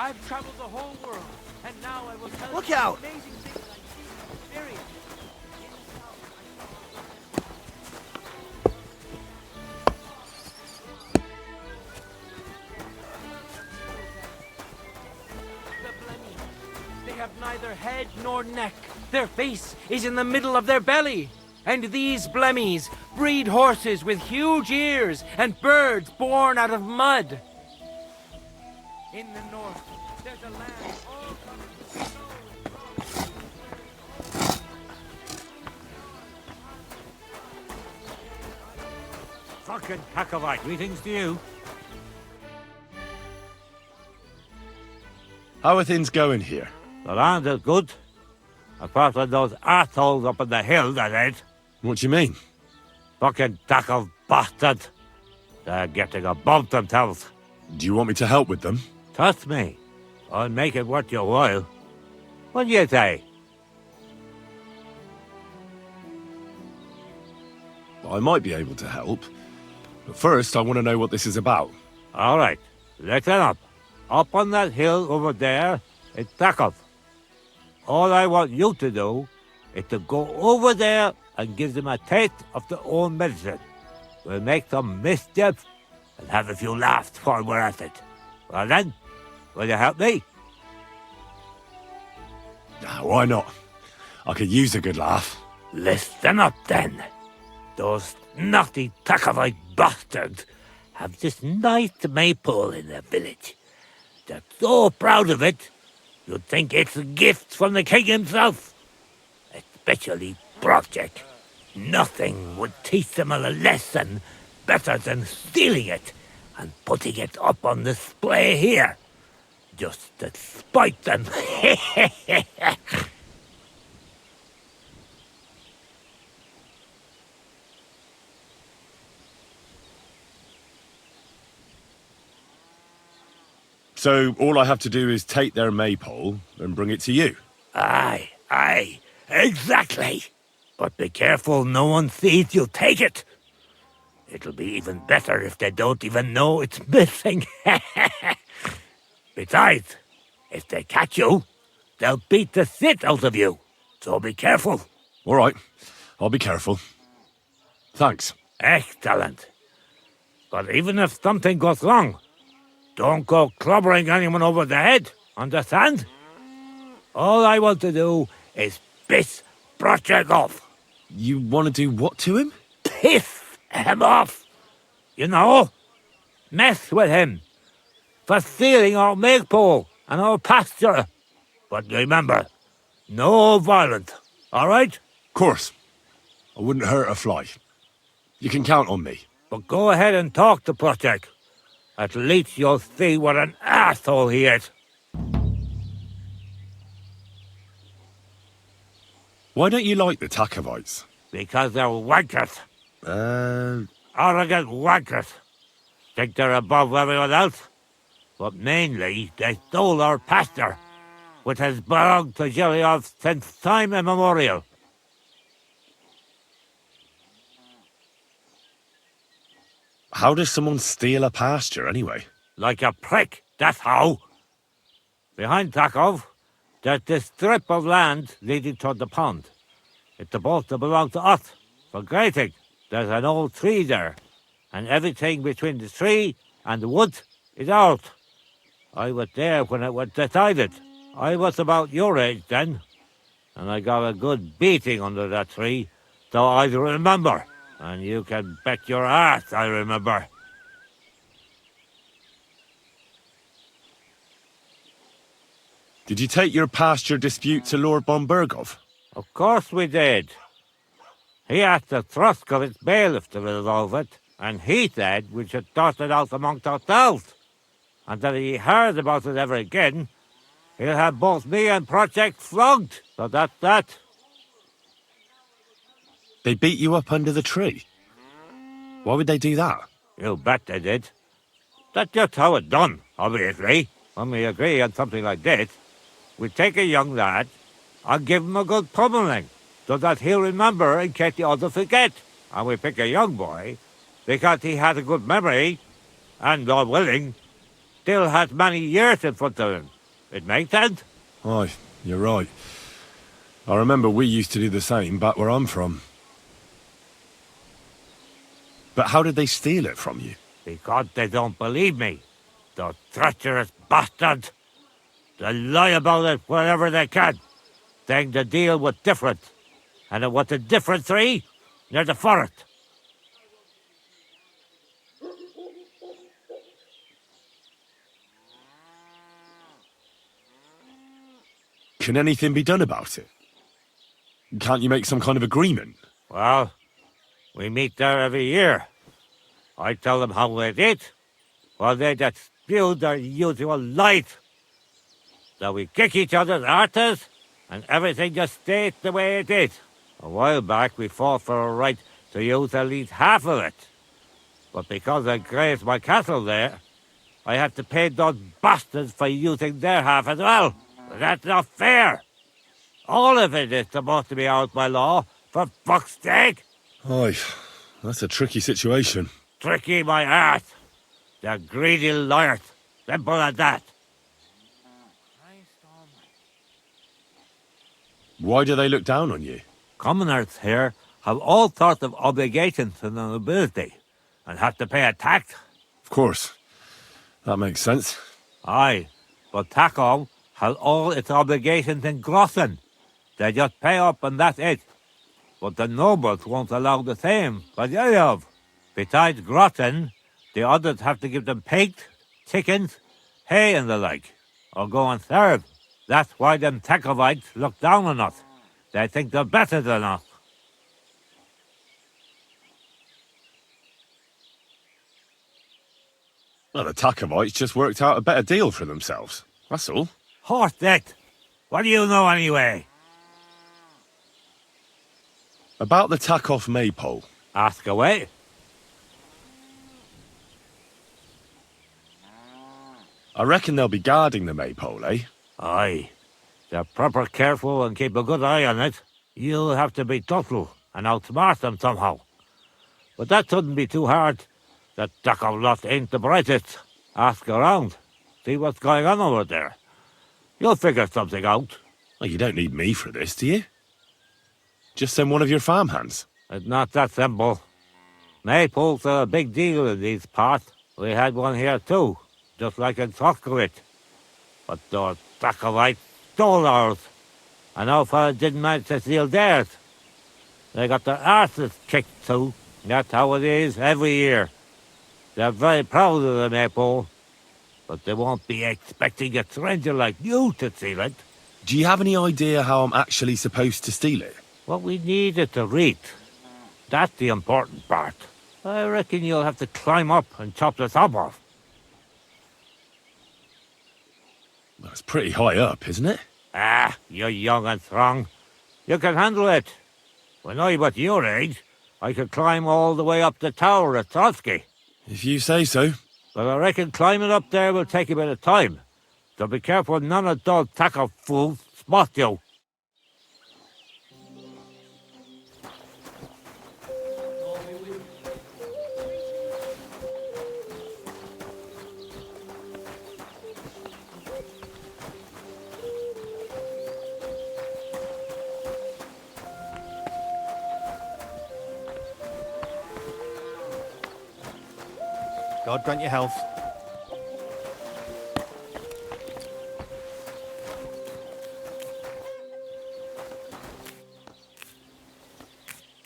I've traveled the whole world, and now I will tell Look you out! the amazing things I experienced. The Blennies, they have neither head nor neck. Their face is in the middle of their belly. And these blemmies breed horses with huge ears and birds born out of mud. In the north, there's a land all covered with snow and frost. Fucking Cacavite, greetings to you. How are things going here? The land is good. Apart from those arseholes up on the hill, that is. What do you mean? Fucking tackle bastard. They're getting above themselves. Do you want me to help with them? Trust me, I'll make it worth your while. What do you say? I might be able to help. But first, I want to know what this is about. All right, listen up. Up on that hill over there, it's Takov. All I want you to do is to go over there and give them a taste of their own medicine. We'll make some mischief and have a few laughs while we're at it. Well then, will you help me? Why not? I could use a good laugh. Listen up then. Those naughty Takovite bastards have this nice maypole in their village. They're so proud of it, you'd think it's a gift from the king himself. Especially Project. Nothing would teach them a lesson better than stealing it and putting it up on display here. Just to spite them. So all I have to do is take their maypole and bring it to you? Aye, exactly. But be careful no one sees you take it. It'll be even better if they don't even know it's missing. Besides, if they catch you, they'll beat the shit out of you. So be careful. All right, I'll be careful. Thanks. Excellent. But even if something goes wrong, don't go clobbering anyone over the head, understand? All I want to do is piss Птачека off. You want to do what to him? Piss him off. You know, mess with him for stealing our maypole and our pasture. But remember, no violence, all right? Of course. I wouldn't hurt a fly. You can count on me. But go ahead and talk to Птачека. At least you'll see what an asshole he is. Why don't you like the Takovites? Because they're wankers. Arrogant wankers. Think they're above everyone else. But mainly, they stole our pasture, which has belonged to Giliov since time immemorial. How does someone steal a pasture, anyway? Like a prick, that's how. Behind Takov, there's this strip of land leading toward the pond. It's supposed to belong to us, for grazing. There's an old tree there, and everything between the tree and the woods is ours. I was there when it was decided. I was about your age then, and I got a good beating under that tree, so I remember. And you can bet your ass I remember. Did you take your pasture dispute to Lord Bombergov? Of course we did. He asked the Truscovitz bailiff to resolve it, and he said we should sort it out amongst ourselves. And that if he heard about it ever again, he'll have both me and Птачека flogged. So that's that. They beat you up under the tree? Why would they do that? You bet they did. That's just how it's done, obviously. When we agree on something like this, we take a young lad and give him a good pummeling, so that he'll remember in case the others forget. And we pick a young boy because he has a good memory and, God willing, still has many years in front of him. It makes sense? Aye, you're right. I remember we used to do the same back where I'm from. But how did they steal it from you? Because they don't believe me. The treacherous bastards. They lie about it wherever they can, saying the deal was different. And it was a different tree near the forest. Can anything be done about it? Can't you make some kind of agreement? Well, we meet there every year. I tell them how it is, while they just spew their usual lies. So we kick each other's arses, and everything just stays the way it is. A while back we fought for a right to use at least half of it. But because I grazed my cattle there, I had to pay those bastards for using their half as well. But that's not fair. All of it is supposed to be ours by law, for fuck's sake. Aye, that's a tricky situation. Tricky my ass. They're greedy liars. Simple as that. Why do they look down on you? Commoners here have all sorts of obligations to the nobility and have to pay a tax. Of course. That makes sense. Aye, but Taco has all its obligations in Grossen. They just pay up and that's it. But the nobles won't allow the same, but they have. Besides Grossen, the others have to give them pigs, chickens, hay and the like, or go and serve. That's why them Takovites look down on us. They think they're better than us. Well, the Takovites just worked out a better deal for themselves. That's all. Horse dick! What do you know anyway? About the Takoff maypole. Ask away. I reckon they'll be guarding the maypole, eh? Aye. They're proper careful and keep a good eye on it. You'll have to be subtle and outsmart them somehow. But that shouldn't be too hard. That Takov lot ain't the brightest. Ask around. See what's going on over there. You'll figure something out. Well, you don't need me for this, do you? Just send one of your farmhands. It's not that simple. Maypoles are a big deal in these parts. We had one here too, just like in Soskowit. But those Takovites stole ours, and our fellas didn't manage to steal theirs. They got their arses kicked too. That's how it is every year. They're very proud of the maypole, but they won't be expecting a stranger like you to steal it. Do you have any idea how I'm actually supposed to steal it? What we need is to read. That's the important part. I reckon you'll have to climb up and chop the top off. Well, it's pretty high up, isn't it? Ah, you're young and strong. You can handle it. When I was your age, I could climb all the way up the tower at Trotsky. If you say so. But I reckon climbing up there will take a bit of time. So be careful none of those tackle fools spot you. God grant you health.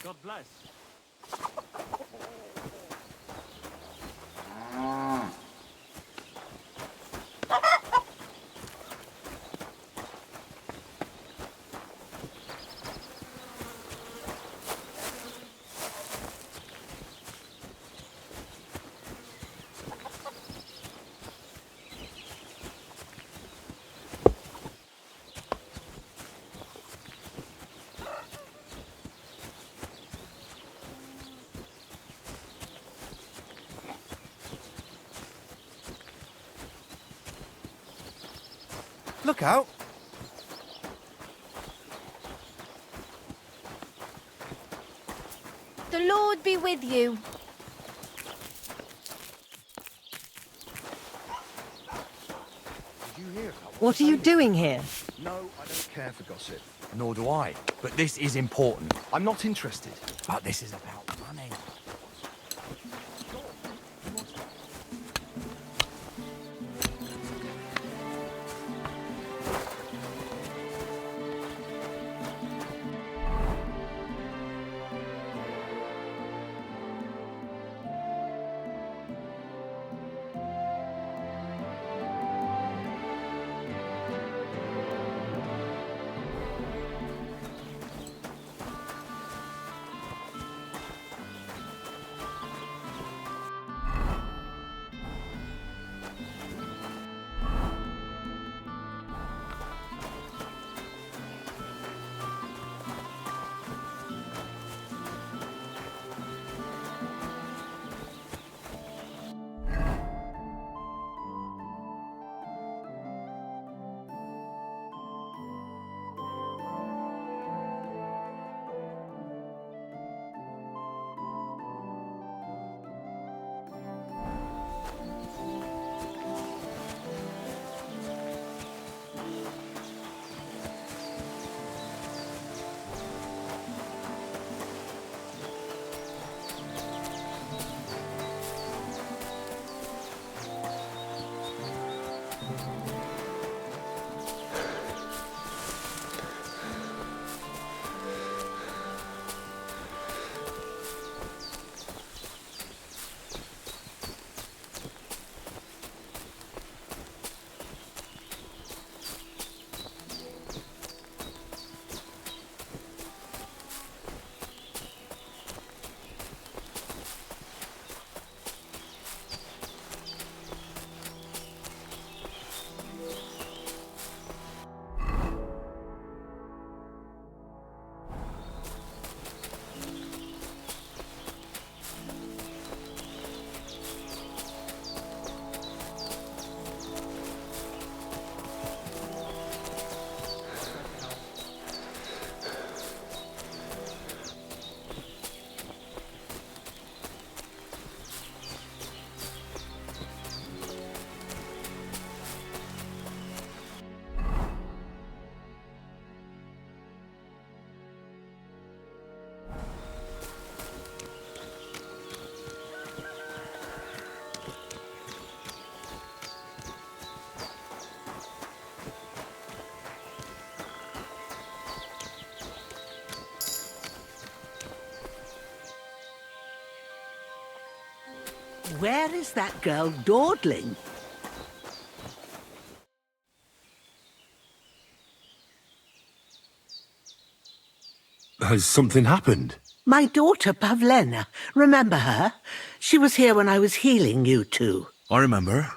God bless. Look out. The Lord be with you. What are you doing here? No, I don't care for gossip. Nor do I. But this is important. I'm not interested. But this is about money. Where is that girl dawdling? Has something happened? My daughter Pavlena. Remember her? She was here when I was healing you two. I remember.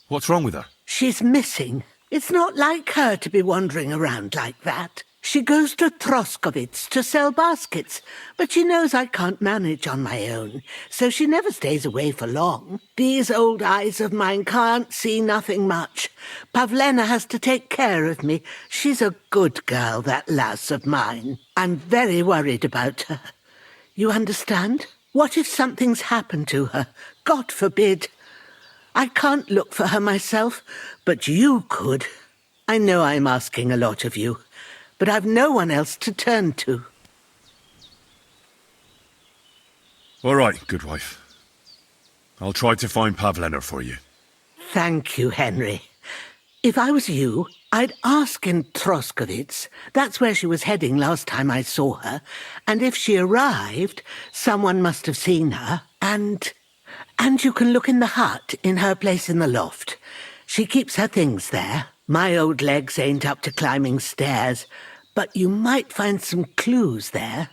What's wrong with her? She's missing. It's not like her to be wandering around like that. She goes to Troskovitz to sell baskets, but she knows I can't manage on my own, so she never stays away for long. These old eyes of mine can't see nothing much. Pavlena has to take care of me. She's a good girl, that lass of mine. I'm very worried about her. You understand? What if something's happened to her? God forbid. I can't look for her myself, but you could. I know I'm asking a lot of you, but I've no one else to turn to. All right, good wife. I'll try to find Pavlena for you. Thank you, Henry. If I was you, I'd ask in Troskovitz. That's where she was heading last time I saw her. And if she arrived, someone must have seen her. And you can look in the hut in her place in the loft. She keeps her things there. My old legs ain't up to climbing stairs, but you might find some clues there.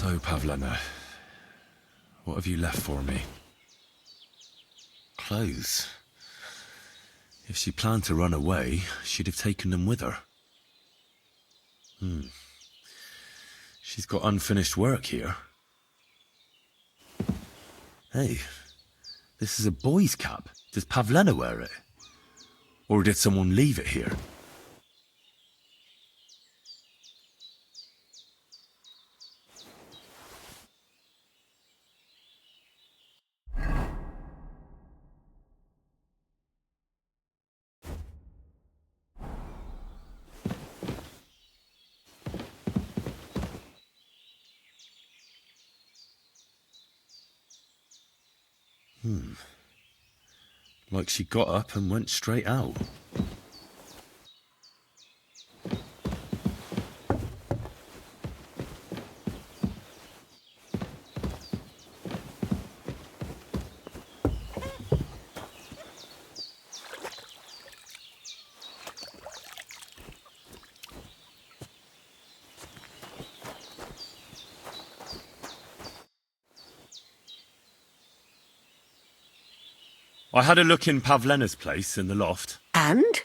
So, Pavlena, what have you left for me? Clothes. If she planned to run away, she'd have taken them with her. She's got unfinished work here. Hey, this is a boy's cap. Does Pavlena wear it? Or did someone leave it here? Like she got up and went straight out. I had a look in Pavlena's place in the loft. And?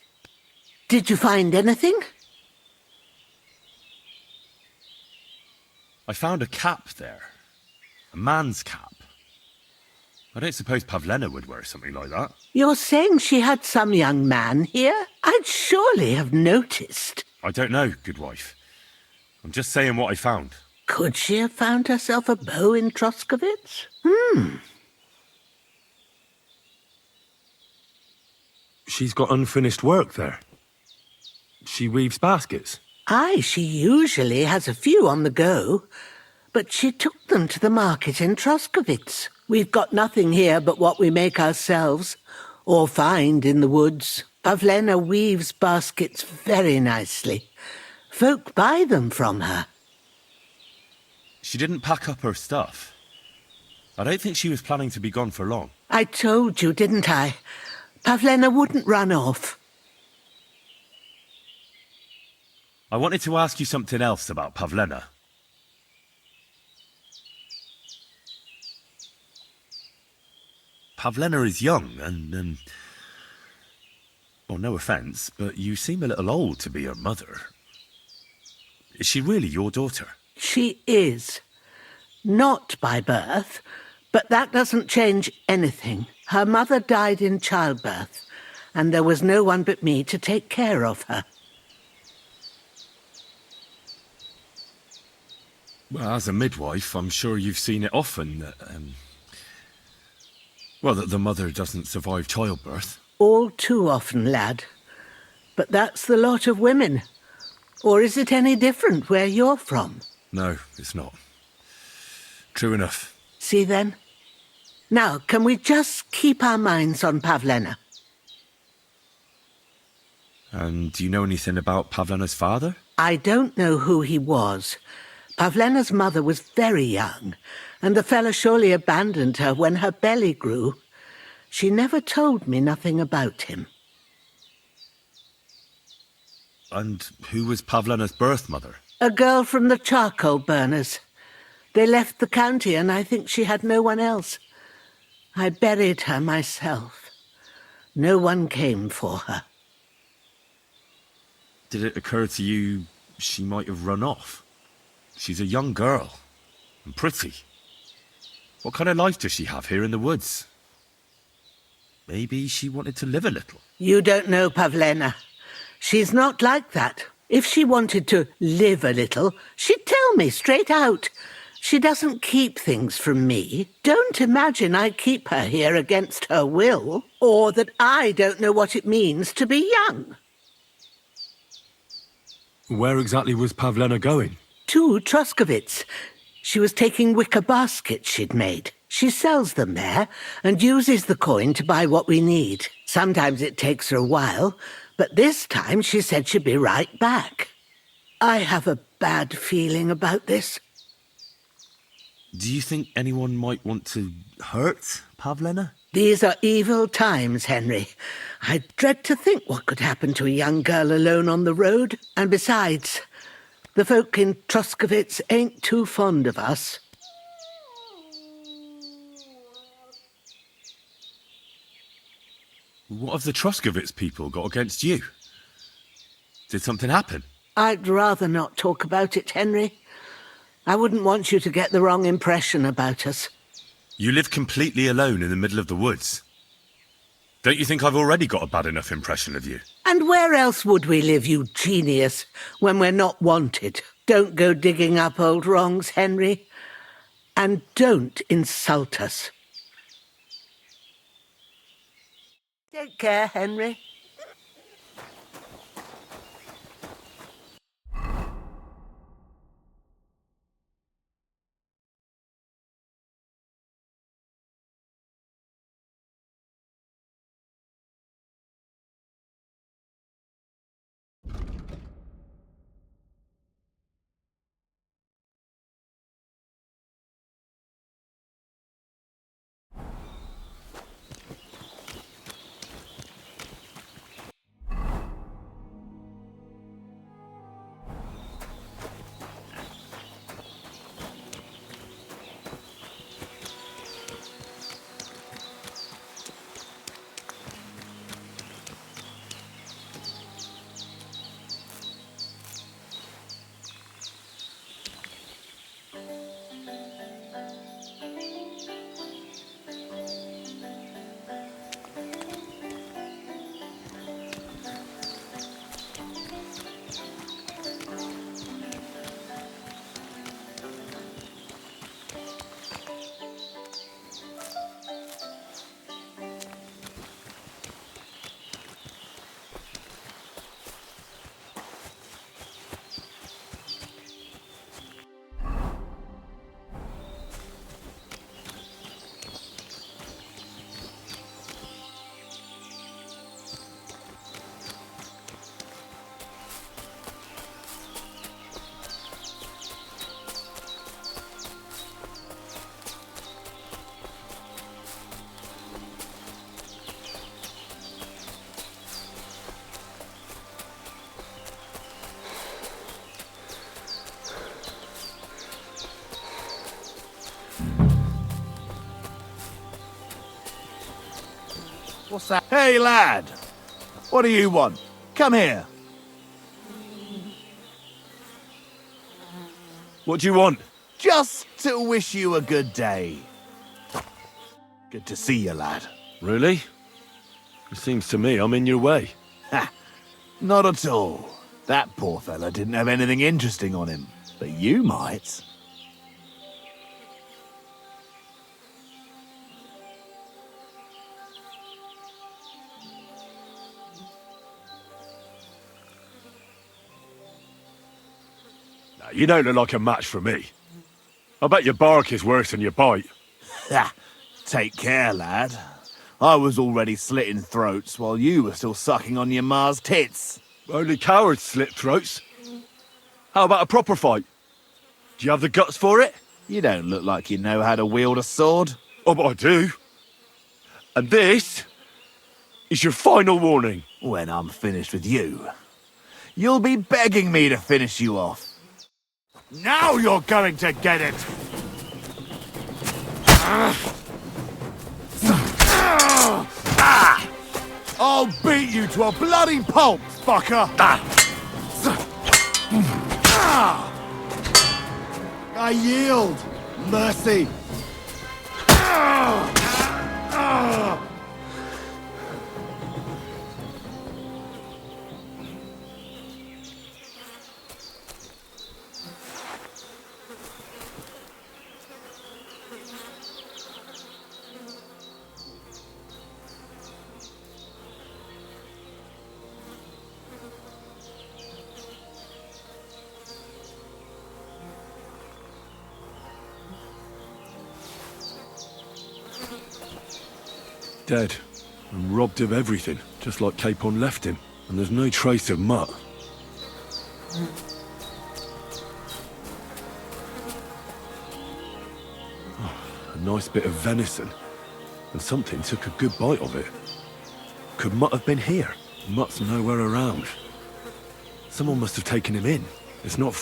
Did you find anything? I found a cap there. A man's cap. I don't suppose Pavlena would wear something like that. You're saying she had some young man here? I'd surely have noticed. I don't know, good wife. I'm just saying what I found. Could she have found herself a beau in Troskovitz? She's got unfinished work there. She weaves baskets. Aye, she usually has a few on the go, but she took them to the market in Troskovitz. We've got nothing here but what we make ourselves, or find in the woods. Pavlena weaves baskets very nicely. Folk buy them from her. She didn't pack up her stuff. I don't think she was planning to be gone for long. I told you, didn't I? Pavlena wouldn't run off. I wanted to ask you something else about Pavlena. Pavlena is young and well, no offence, but you seem a little old to be her mother. Is she really your daughter? She is. Not by birth, but that doesn't change anything. Her mother died in childbirth, and there was no one but me to take care of her. Well, as a midwife, I'm sure you've seen it often that, that the mother doesn't survive childbirth. All too often, lad. But that's the lot of women. Or is it any different where you're from? No, it's not. True enough. See then? Now, can we just keep our minds on Pavlena? And do you know anything about Pavlena's father? I don't know who he was. Pavlena's mother was very young, and the fella surely abandoned her when her belly grew. She never told me nothing about him. And who was Pavlena's birth mother? A girl from the charcoal burners. They left the county, and I think she had no one else. I buried her myself. No one came for her. Did it occur to you she might have run off? She's a young girl, and pretty. What kind of life does she have here in the woods? Maybe she wanted to live a little. You don't know Pavlena. She's not like that. If she wanted to live a little, she'd tell me straight out. She doesn't keep things from me. Don't imagine I keep her here against her will, or that I don't know what it means to be young. Where exactly was Pavlena going? To Troskovitz. She was taking wicker baskets she'd made. She sells them there and uses the coin to buy what we need. Sometimes it takes her a while, but this time she said she'd be right back. I have a bad feeling about this. Do you think anyone might want to hurt Pavlena? These are evil times, Henry. I dread to think what could happen to a young girl alone on the road. And besides, The folk in Troskovitz ain't too fond of us. What have the Troskovitz people got against you? Did something happen? I'd rather not talk about it, Henry. I wouldn't want you to get the wrong impression about us. You live completely alone in the middle of the woods. Don't you think I've already got a bad enough impression of you? And where else would we live, you genius, when we're not wanted? Don't go digging up old wrongs, Henry. And don't insult us. Take care, Henry. What's that? Hey, lad! What do you want? Come here. What do you want? Just to wish you a good day. Good to see you, lad. Really? It seems to me I'm in your way. Ha! Not at all. That poor fella didn't have anything interesting on him. But you might. You don't look like a match for me. I bet your bark is worse than your bite. Ha! Take care, lad. I was already slitting throats while you were still sucking on your ma's tits. Only cowards slit throats. How about a proper fight? Do you have the guts for it? You don't look like you know how to wield a sword. Oh, but I do. And this is your final warning. When I'm finished with you, you'll be begging me to finish you off. Now you're going to get it! I'll beat you to a bloody pulp, fucker! I yield! Mercy! Dead. And robbed of everything, just like Capon left him. And there's no trace of mutt. Oh, a nice bit of venison. And something took a good bite of it. Could Mutt have been here? Mutt's nowhere around. Someone must have taken him in. It's not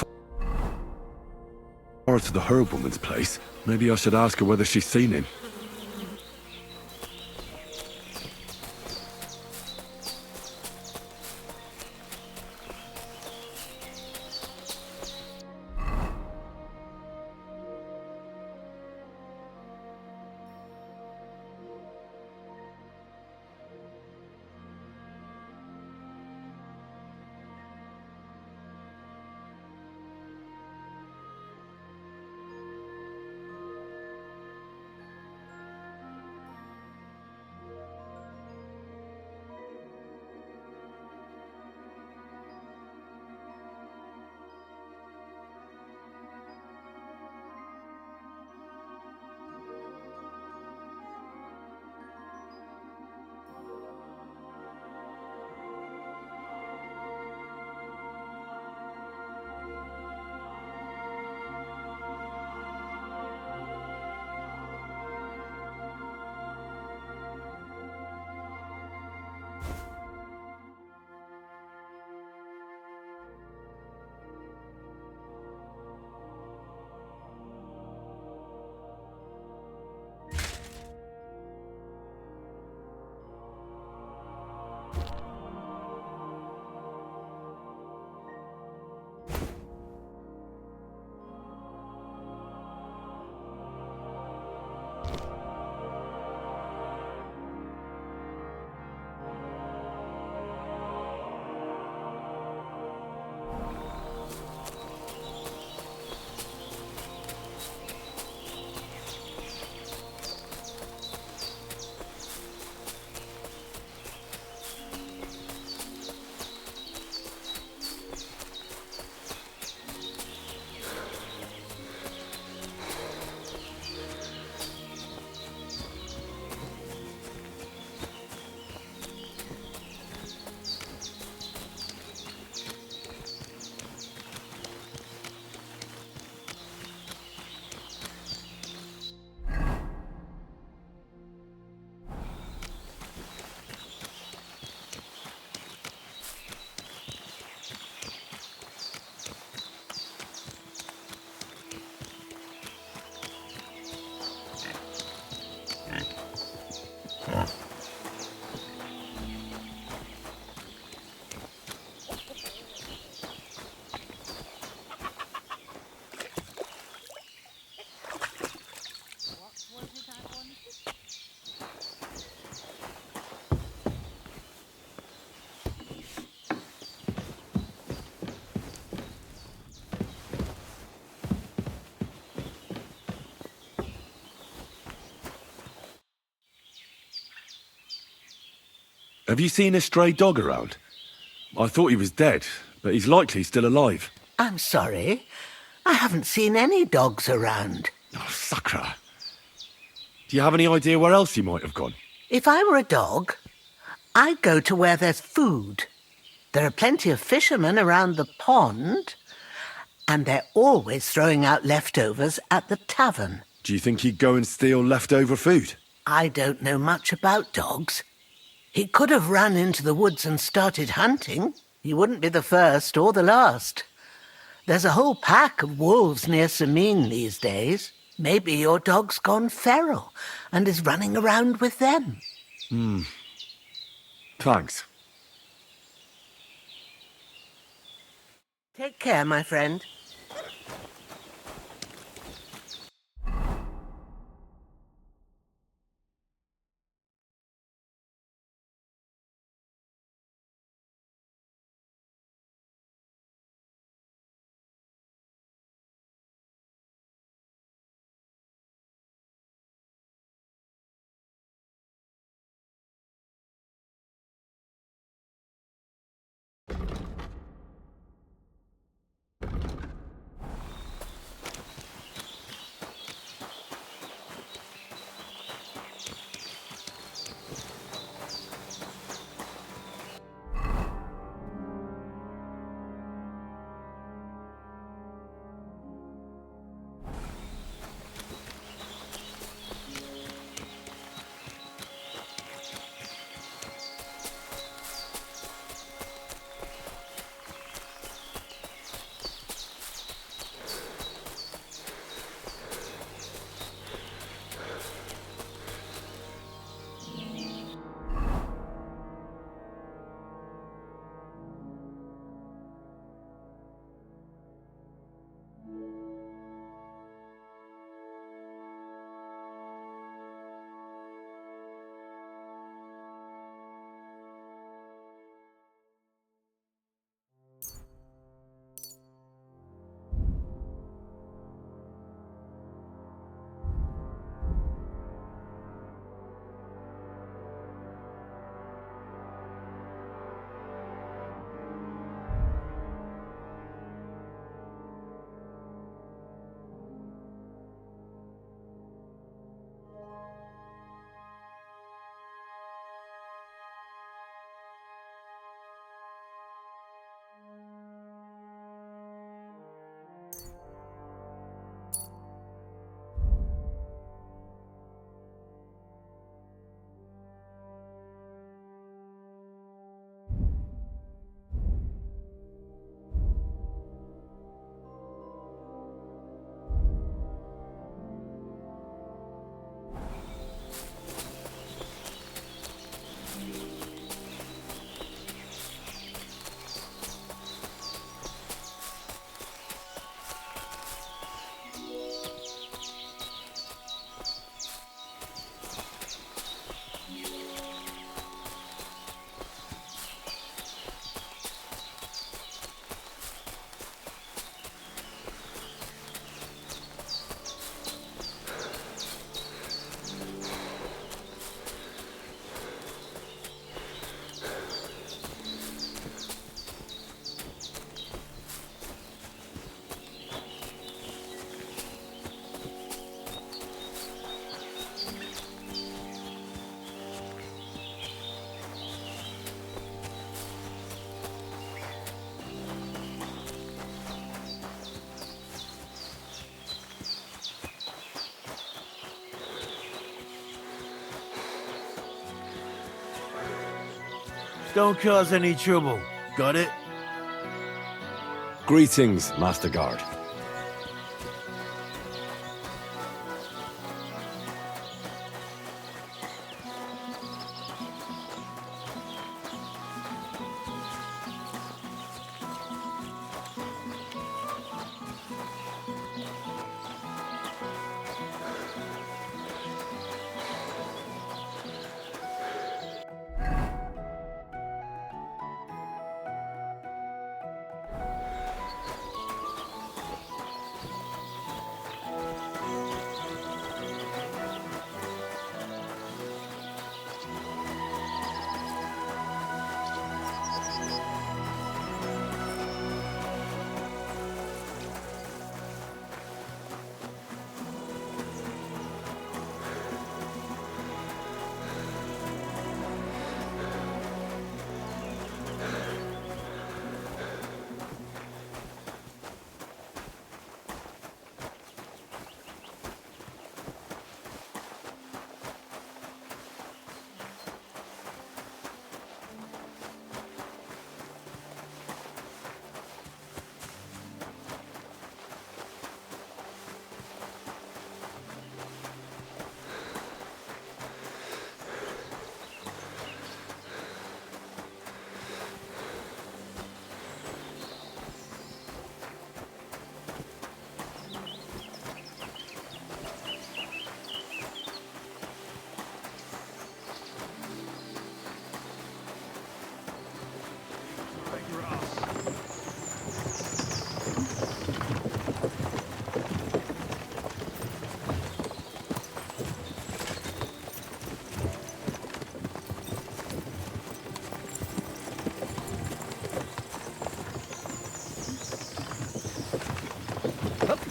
Or to the herb woman's place. Maybe I should ask her whether she's seen him. Have you seen a stray dog around? I thought he was dead, but he's likely still alive. I'm sorry. I haven't seen any dogs around. Oh, sucker. Do you have any idea where else he might have gone? If I were a dog, I'd go to where there's food. There are plenty of fishermen around the pond, and they're always throwing out leftovers at the tavern. Do you think he'd go and steal leftover food? I don't know much about dogs. He could have run into the woods and started hunting. He wouldn't be the first or the last. There's a whole pack of wolves near Samine these days. Maybe your dog's gone feral and is running around with them. Thanks. Take care, my friend. Don't cause any trouble. Got it? Greetings, Master Guard.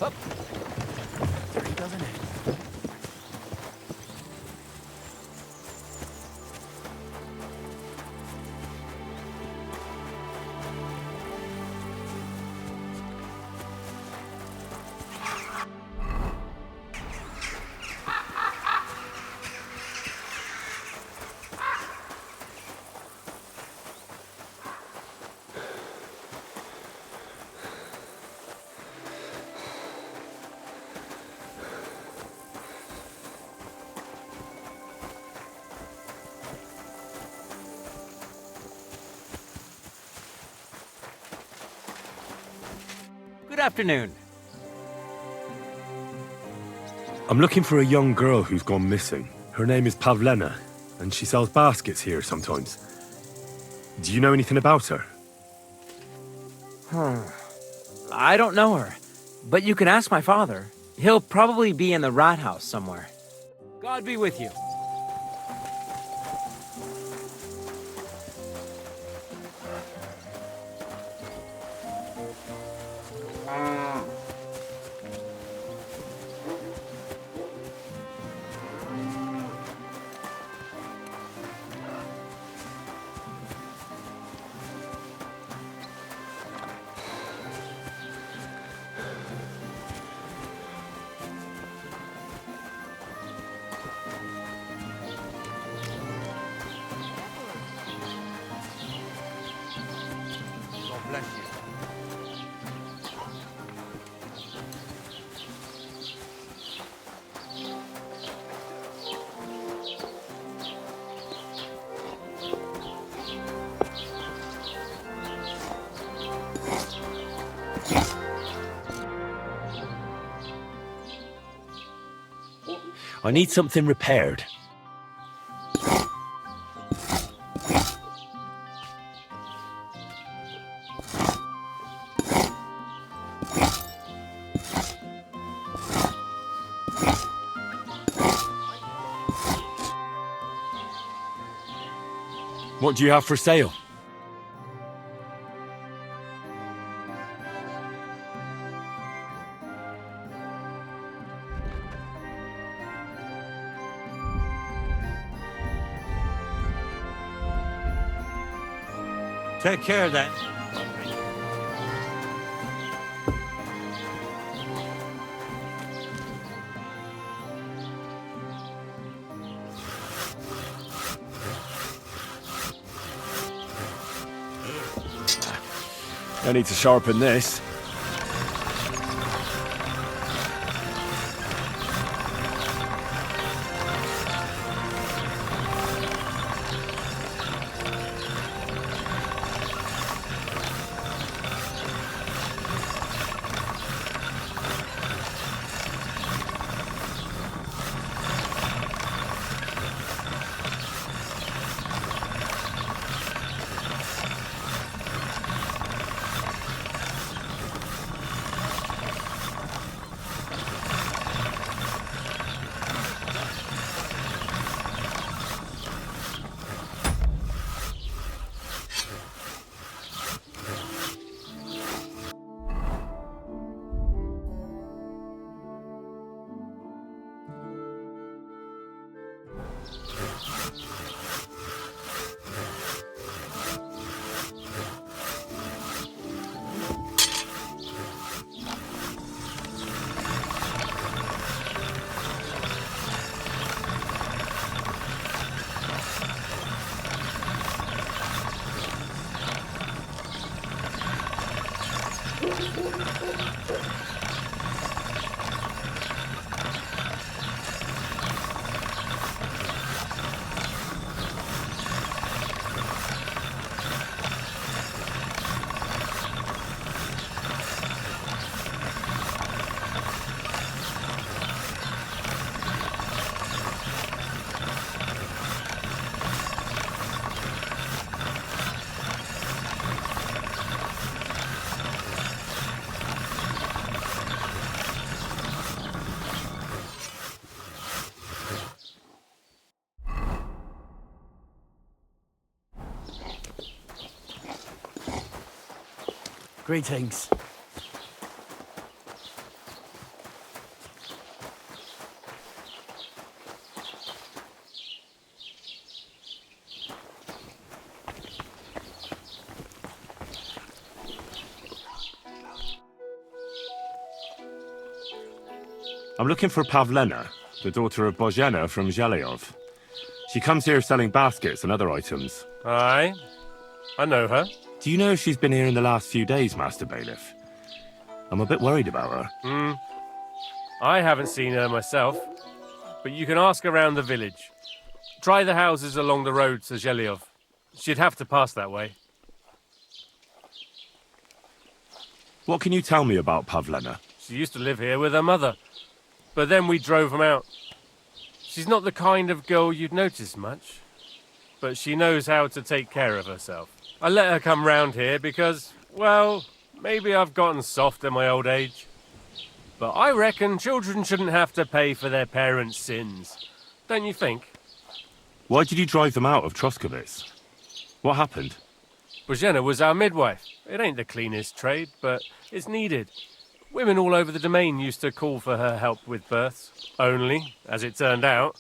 Up. Dirty, doesn't it? Good afternoon. I'm looking for a young girl who's gone missing. Her name is Pavlena, and she sells baskets here sometimes. Do you know anything about her? I don't know her, but you can ask my father. He'll probably be in the rat house somewhere. God be with you. God bless you. I need something repaired. What do you have for sale? Take care then. I need to sharpen this. Greetings. I'm looking for Pavlena, the daughter of Bozhena from Zhelyov. She comes here selling baskets and other items. Aye, I know her. Do you know if she's been here in the last few days, Master Bailiff? I'm a bit worried about her. I haven't seen her myself, but you can ask around the village. Try the houses along the road to Zhelyov. She'd have to pass that way. What can you tell me about Pavlena? She used to live here with her mother, but then we drove them out. She's not the kind of girl you'd notice much, but she knows how to take care of herself. I let her come round here because, well, maybe I've gotten soft in my old age. But I reckon children shouldn't have to pay for their parents' sins. Don't you think? Why did you drive them out of Troskovitz? What happened? Bozhena was our midwife. It ain't the cleanest trade, but it's needed. Women all over the domain used to call for her help with births. Only, as it turned out,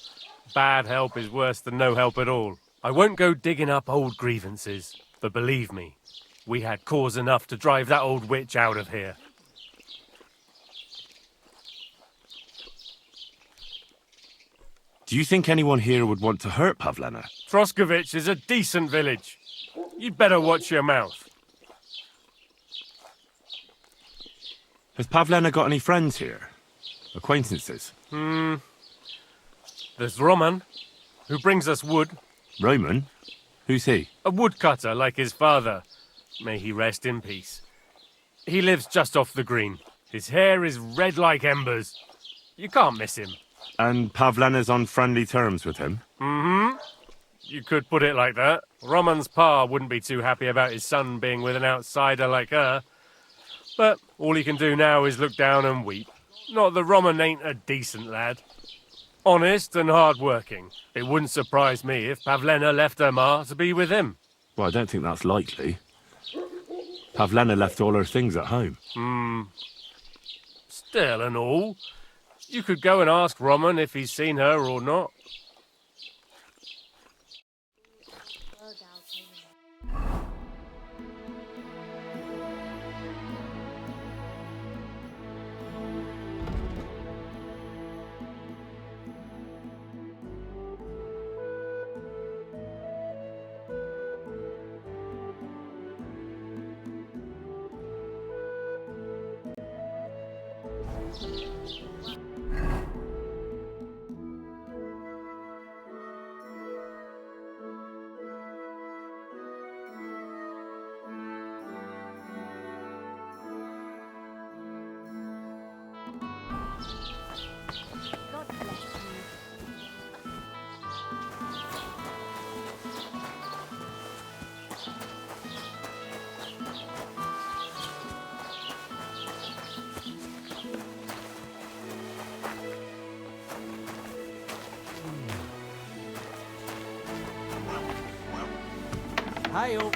bad help is worse than no help at all. I won't go digging up old grievances, but believe me, we had cause enough to drive that old witch out of here. Do you think anyone here would want to hurt Pavlena? Troskovitz is a decent village. You'd better watch your mouth. Has Pavlena got any friends here? Acquaintances? There's Roman, who brings us wood. Roman? Who's he? A woodcutter like his father. May he rest in peace. He lives just off the green. His hair is red like embers. You can't miss him. And Pavlena's on friendly terms with him? You could put it like that. Roman's pa wouldn't be too happy about his son being with an outsider like her. But all he can do now is look down and weep. Not that Roman ain't a decent lad. Honest and hard-working. It wouldn't surprise me if Pavlena left her ma to be with him. Well, I don't think that's likely. Pavlena left all her things at home. Still and all, you could go and ask Roman if he's seen her or not. Hi-yo.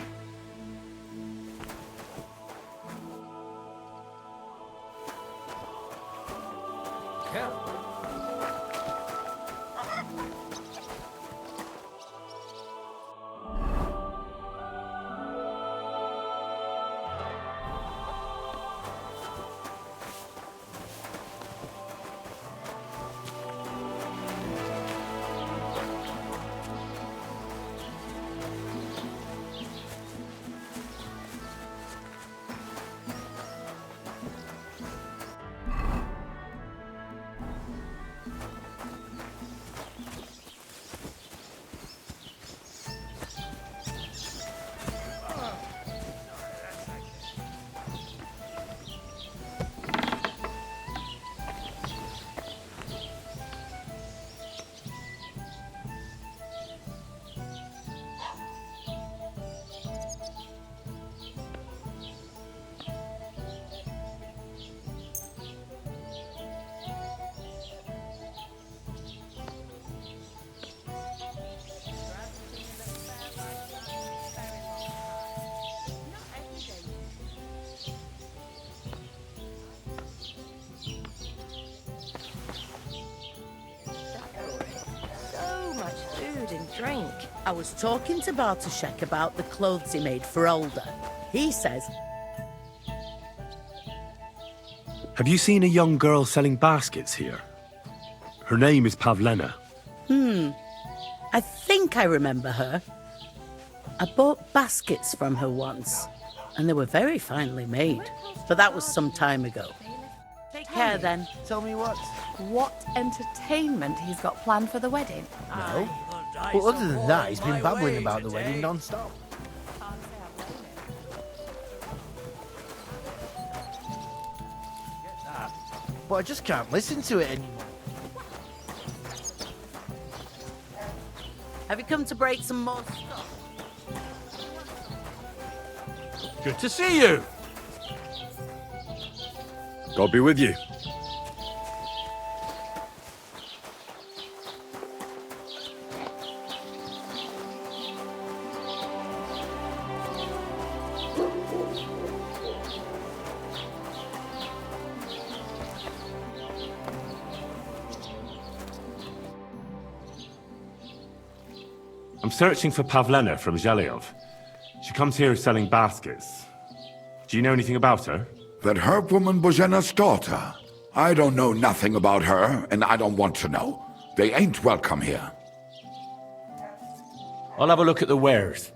Drink. I was talking to Птачека about the clothes he made for Older. He says... Have you seen a young girl selling baskets here? Her name is Pavlena. I think I remember her. I bought baskets from her once, and they were very finely made. But that was some time ago. Take care then. Tell me what? What entertainment he's got planned for the wedding? No. But other than that, he's been babbling about the wedding non-stop. But I just can't listen to it anymore. Have you come to break some more stuff? Good to see you. God be with you. I'm searching for Pavlena from Zhelyov. She comes here selling baskets. Do you know anything about her? That herb woman Božena's daughter. I don't know nothing about her, and I don't want to know. They ain't welcome here. I'll have a look at the wares.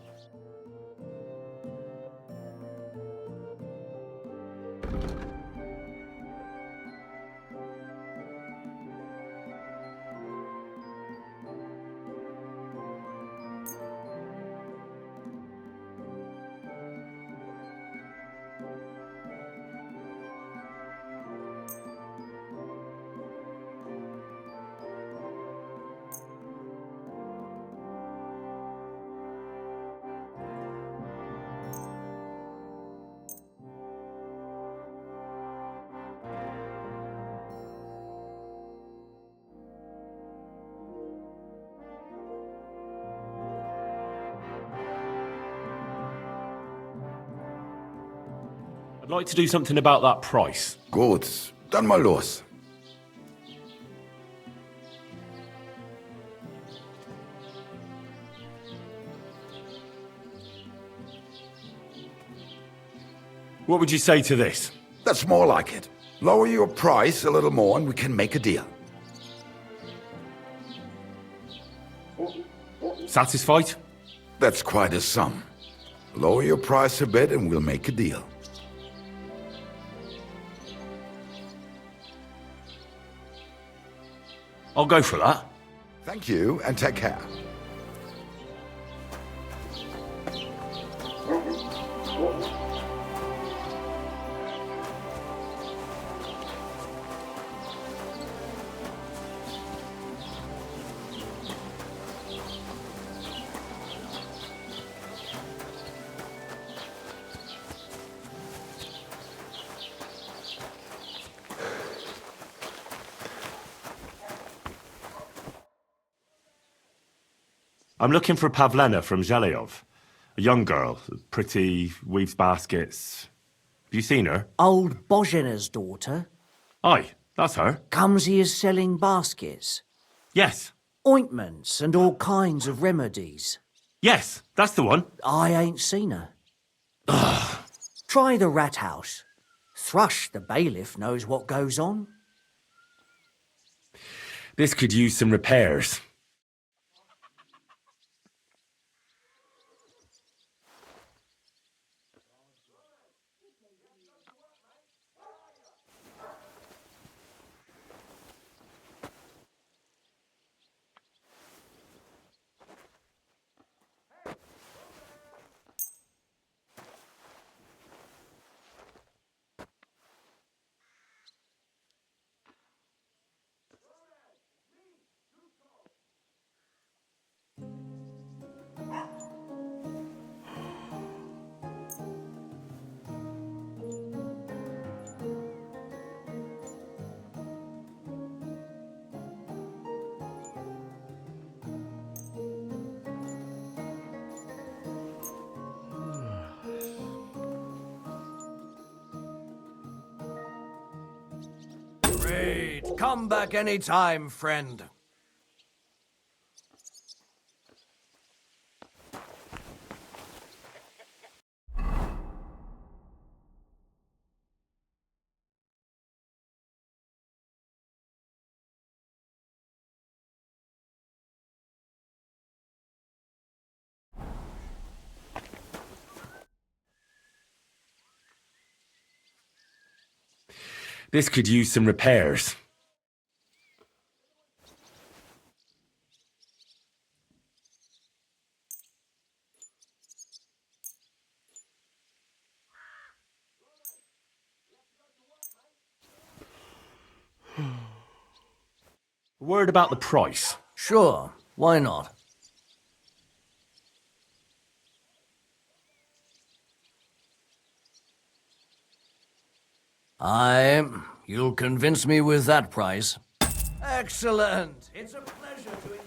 I'd like to do something about that price. Gut, dann mal los. What would you say to this? That's more like it. Lower your price a little more and we can make a deal. Satisfied? That's quite a sum. Lower your price a bit and we'll make a deal. I'll go for that. Thank you, and take care. I'm looking for Pavlena from Zhelyov. A young girl, pretty, weaves baskets. Have you seen her? Old Bozhena's daughter. Aye, that's her. Comes here selling baskets. Yes. Ointments and all kinds of remedies. Yes, that's the one. I ain't seen her. Try the rat house. Thrush, the bailiff, knows what goes on. This could use some repairs. Great. Come back any time, friend. This could use some repairs. Word about the price. Sure, why not? You'll convince me with that price. Excellent. It's a pleasure to...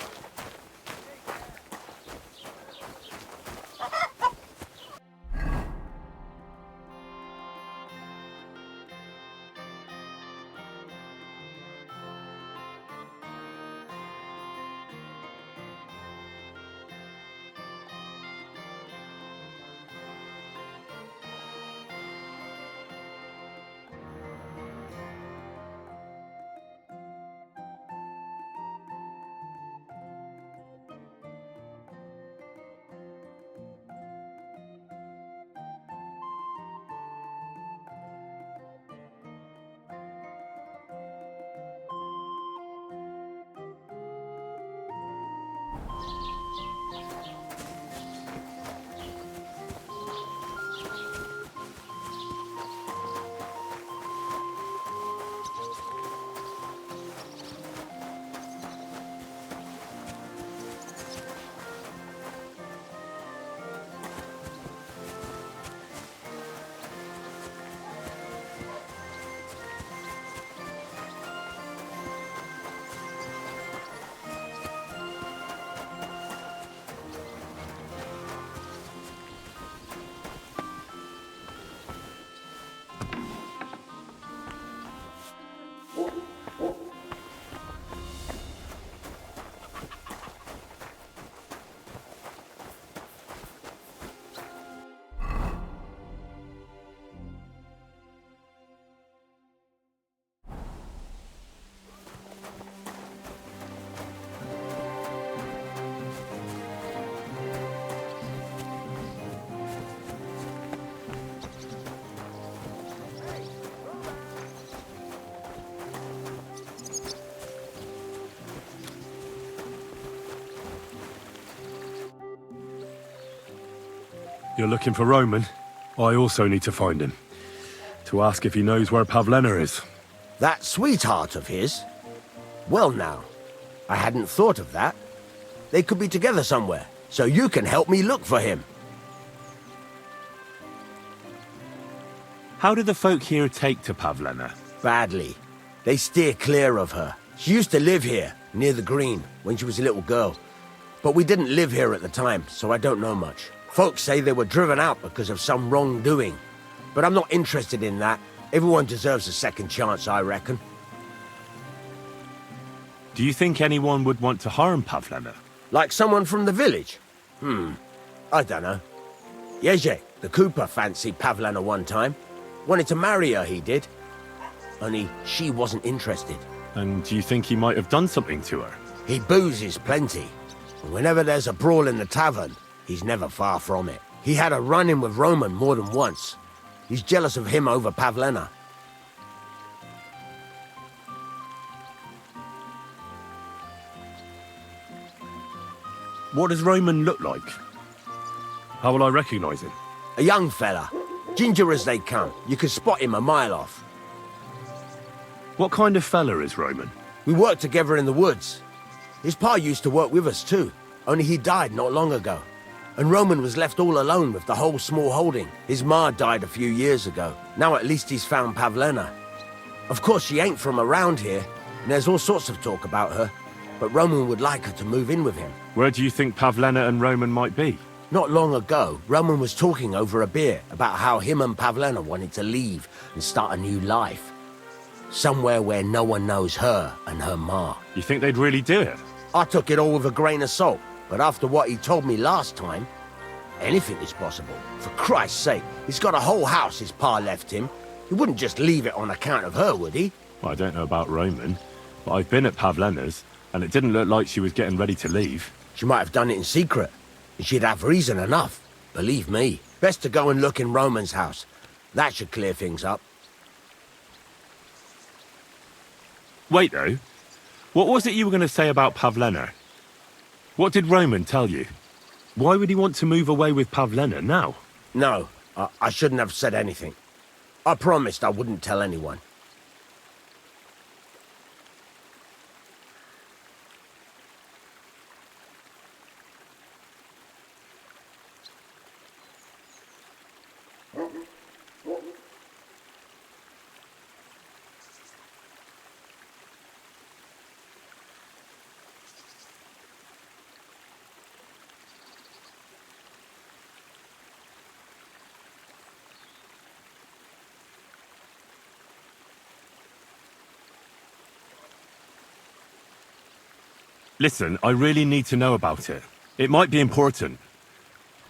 You're looking for Roman? I also need to find him. To ask if he knows where Pavlena is. That sweetheart of his? Well now, I hadn't thought of that. They could be together somewhere, so you can help me look for him. How do the folk here take to Pavlena? Badly. They steer clear of her. She used to live here, near the green, when she was a little girl. But we didn't live here at the time, so I don't know much. Folks say they were driven out because of some wrongdoing. But I'm not interested in that. Everyone deserves a second chance, I reckon. Do you think anyone would want to harm Pavlena? Like someone from the village? I don't know. Jerzy, the cooper, fancied Pavlena one time. Wanted to marry her, he did. Only she wasn't interested. And do you think he might have done something to her? He boozes plenty. And whenever there's a brawl in the tavern, he's never far from it. He had a run-in with Roman more than once. He's jealous of him over Pavlena. What does Roman look like? How will I recognize him? A young fella. Ginger as they come. You can spot him a mile off. What kind of fella is Roman? We worked together in the woods. His pa used to work with us too, only he died not long ago. And Roman was left all alone with the whole small holding. His ma died a few years ago. Now at least he's found Pavlena. Of course she ain't from around here, and there's all sorts of talk about her. But Roman would like her to move in with him. Where do you think Pavlena and Roman might be? Not long ago, Roman was talking over a beer about how him and Pavlena wanted to leave and start a new life. Somewhere where no one knows her and her ma. You think they'd really do it? I took it all with a grain of salt, but after what he told me last time, anything is possible. For Christ's sake, he's got a whole house his pa left him. He wouldn't just leave it on account of her, would he? Well, I don't know about Roman, but I've been at Pavlena's, and it didn't look like she was getting ready to leave. She might have done it in secret, and she'd have reason enough. Believe me. Best to go and look in Roman's house. That should clear things up. Wait, though. What was it you were going to say about Pavlena? What did Roman tell you? Why would he want to move away with Pavlena now? No, I shouldn't have said anything. I promised I wouldn't tell anyone. Listen, I really need to know about it. It might be important.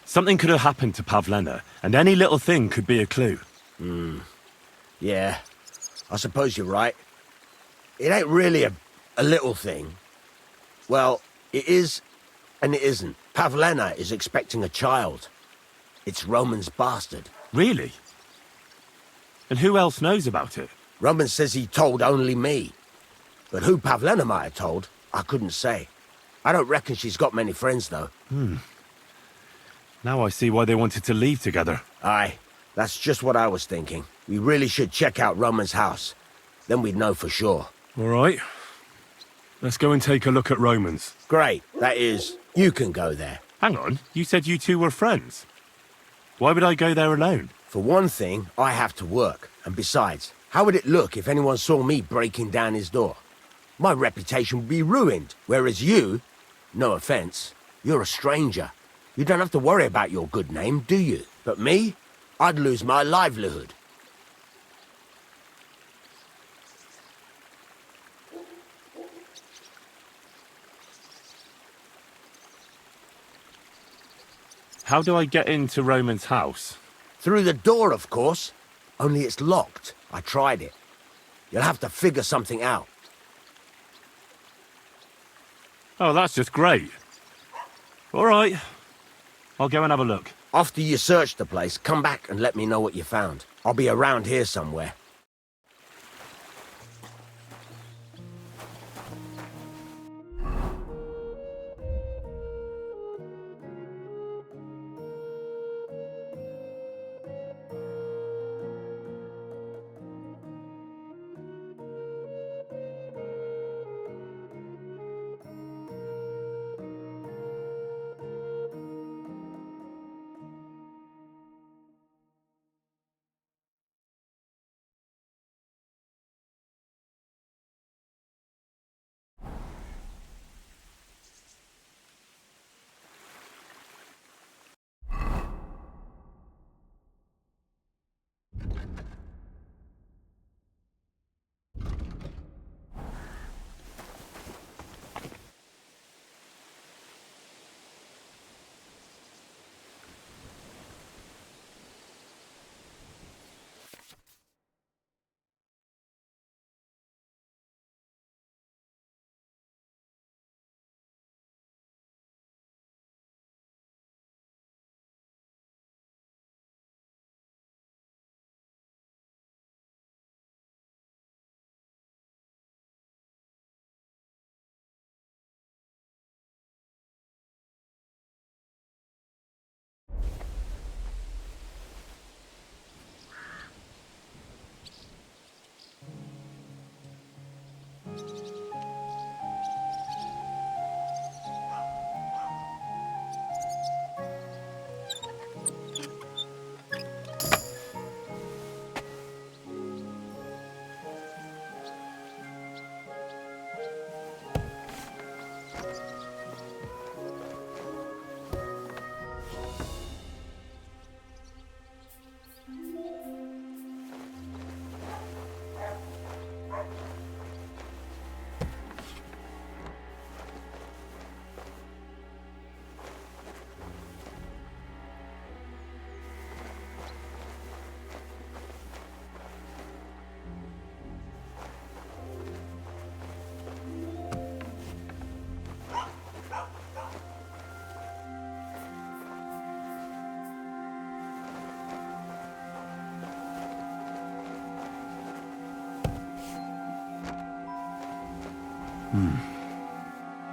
Something could have happened to Pavlena, and any little thing could be a clue. Yeah, I suppose you're right. It ain't really a little thing. Well, it is, and it isn't. Pavlena is expecting a child. It's Roman's bastard. Really? And who else knows about it? Roman says he told only me. But who Pavlena might have told, I couldn't say. I don't reckon she's got many friends, though. Now I see why they wanted to leave together. Aye, that's just what I was thinking. We really should check out Roman's house. Then we'd know for sure. All right. Let's go and take a look at Roman's. Great. That is, you can go there. Hang on, you said you two were friends. Why would I go there alone? For one thing, I have to work. And besides, how would it look if anyone saw me breaking down his door? My reputation would be ruined. Whereas you, no offense, you're a stranger. You don't have to worry about your good name, do you? But me, I'd lose my livelihood. How do I get into Roman's house? Through the door, of course. Only it's locked. I tried it. You'll have to figure something out. Oh, that's just great. All right. I'll go and have a look. After you search the place, come back and let me know what you found. I'll be around here somewhere.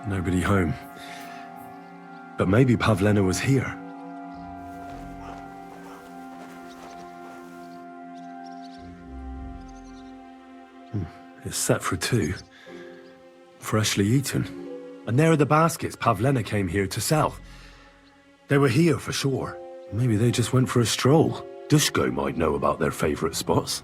Nobody home. But maybe Pavlena was here. It's set for 2. Freshly eaten. And there are the baskets Pavlena came here to sell. They were here for sure. Maybe they just went for a stroll. Dushko might know about their favourite spots.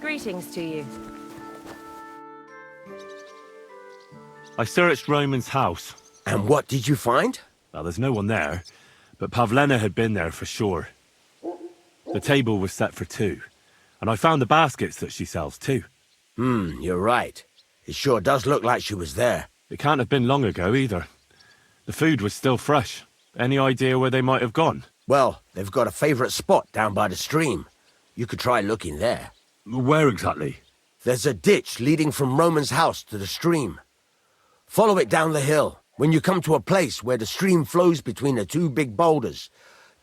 Greetings to you. I searched Roman's house. And what did you find? Well, there's no one there, but Pavlena had been there for sure. The table was set for 2, and I found the baskets that she sells too. You're right. It sure does look like she was there. It can't have been long ago either. The food was still fresh. Any idea where they might have gone? Well, they've got a favourite spot down by the stream. You could try looking there. Where exactly? There's a ditch leading from Roman's house to the stream. Follow it down the hill. When you come to a place where the stream flows between the 2 big boulders,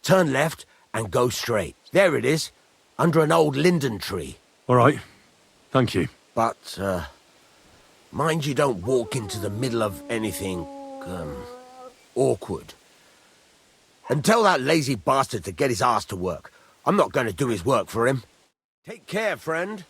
turn left and go straight. There it is, under an old linden tree. All right. Thank you. But, mind you don't walk into the middle of anything, awkward. And tell that lazy bastard to get his ass to work. I'm not going to do his work for him. Take care, friend.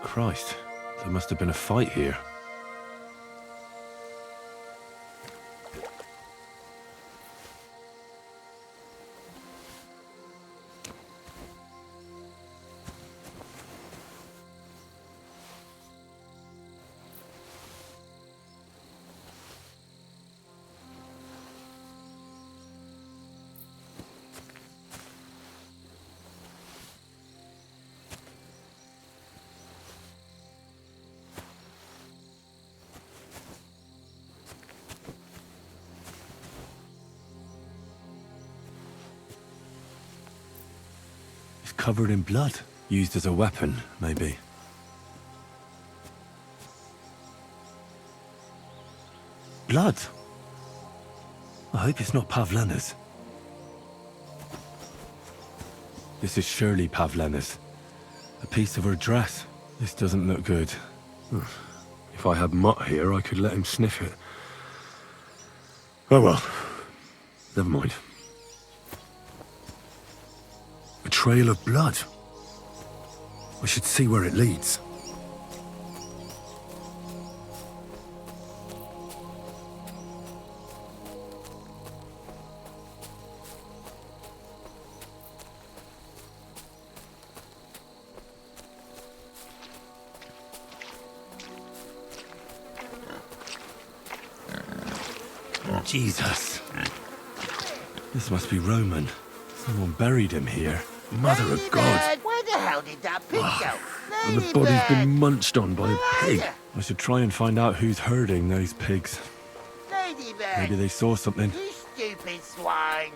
Christ, There must have been a fight here. Covered in blood. Used as a weapon, maybe. Blood? I hope it's not Pavlena's. This is surely Pavlena's. A piece of her dress. This doesn't look good. If I had Mutt here, I could let him sniff it. Oh well. Never mind. A trail of blood. I should see where it leads. Jesus. This must be Roman. Someone buried him here. Mother of God. Where the hell did that pig go? And the body's been munched on by a pig. I should try and find out who's herding those pigs. Ladybird. Maybe they saw something. You stupid swine.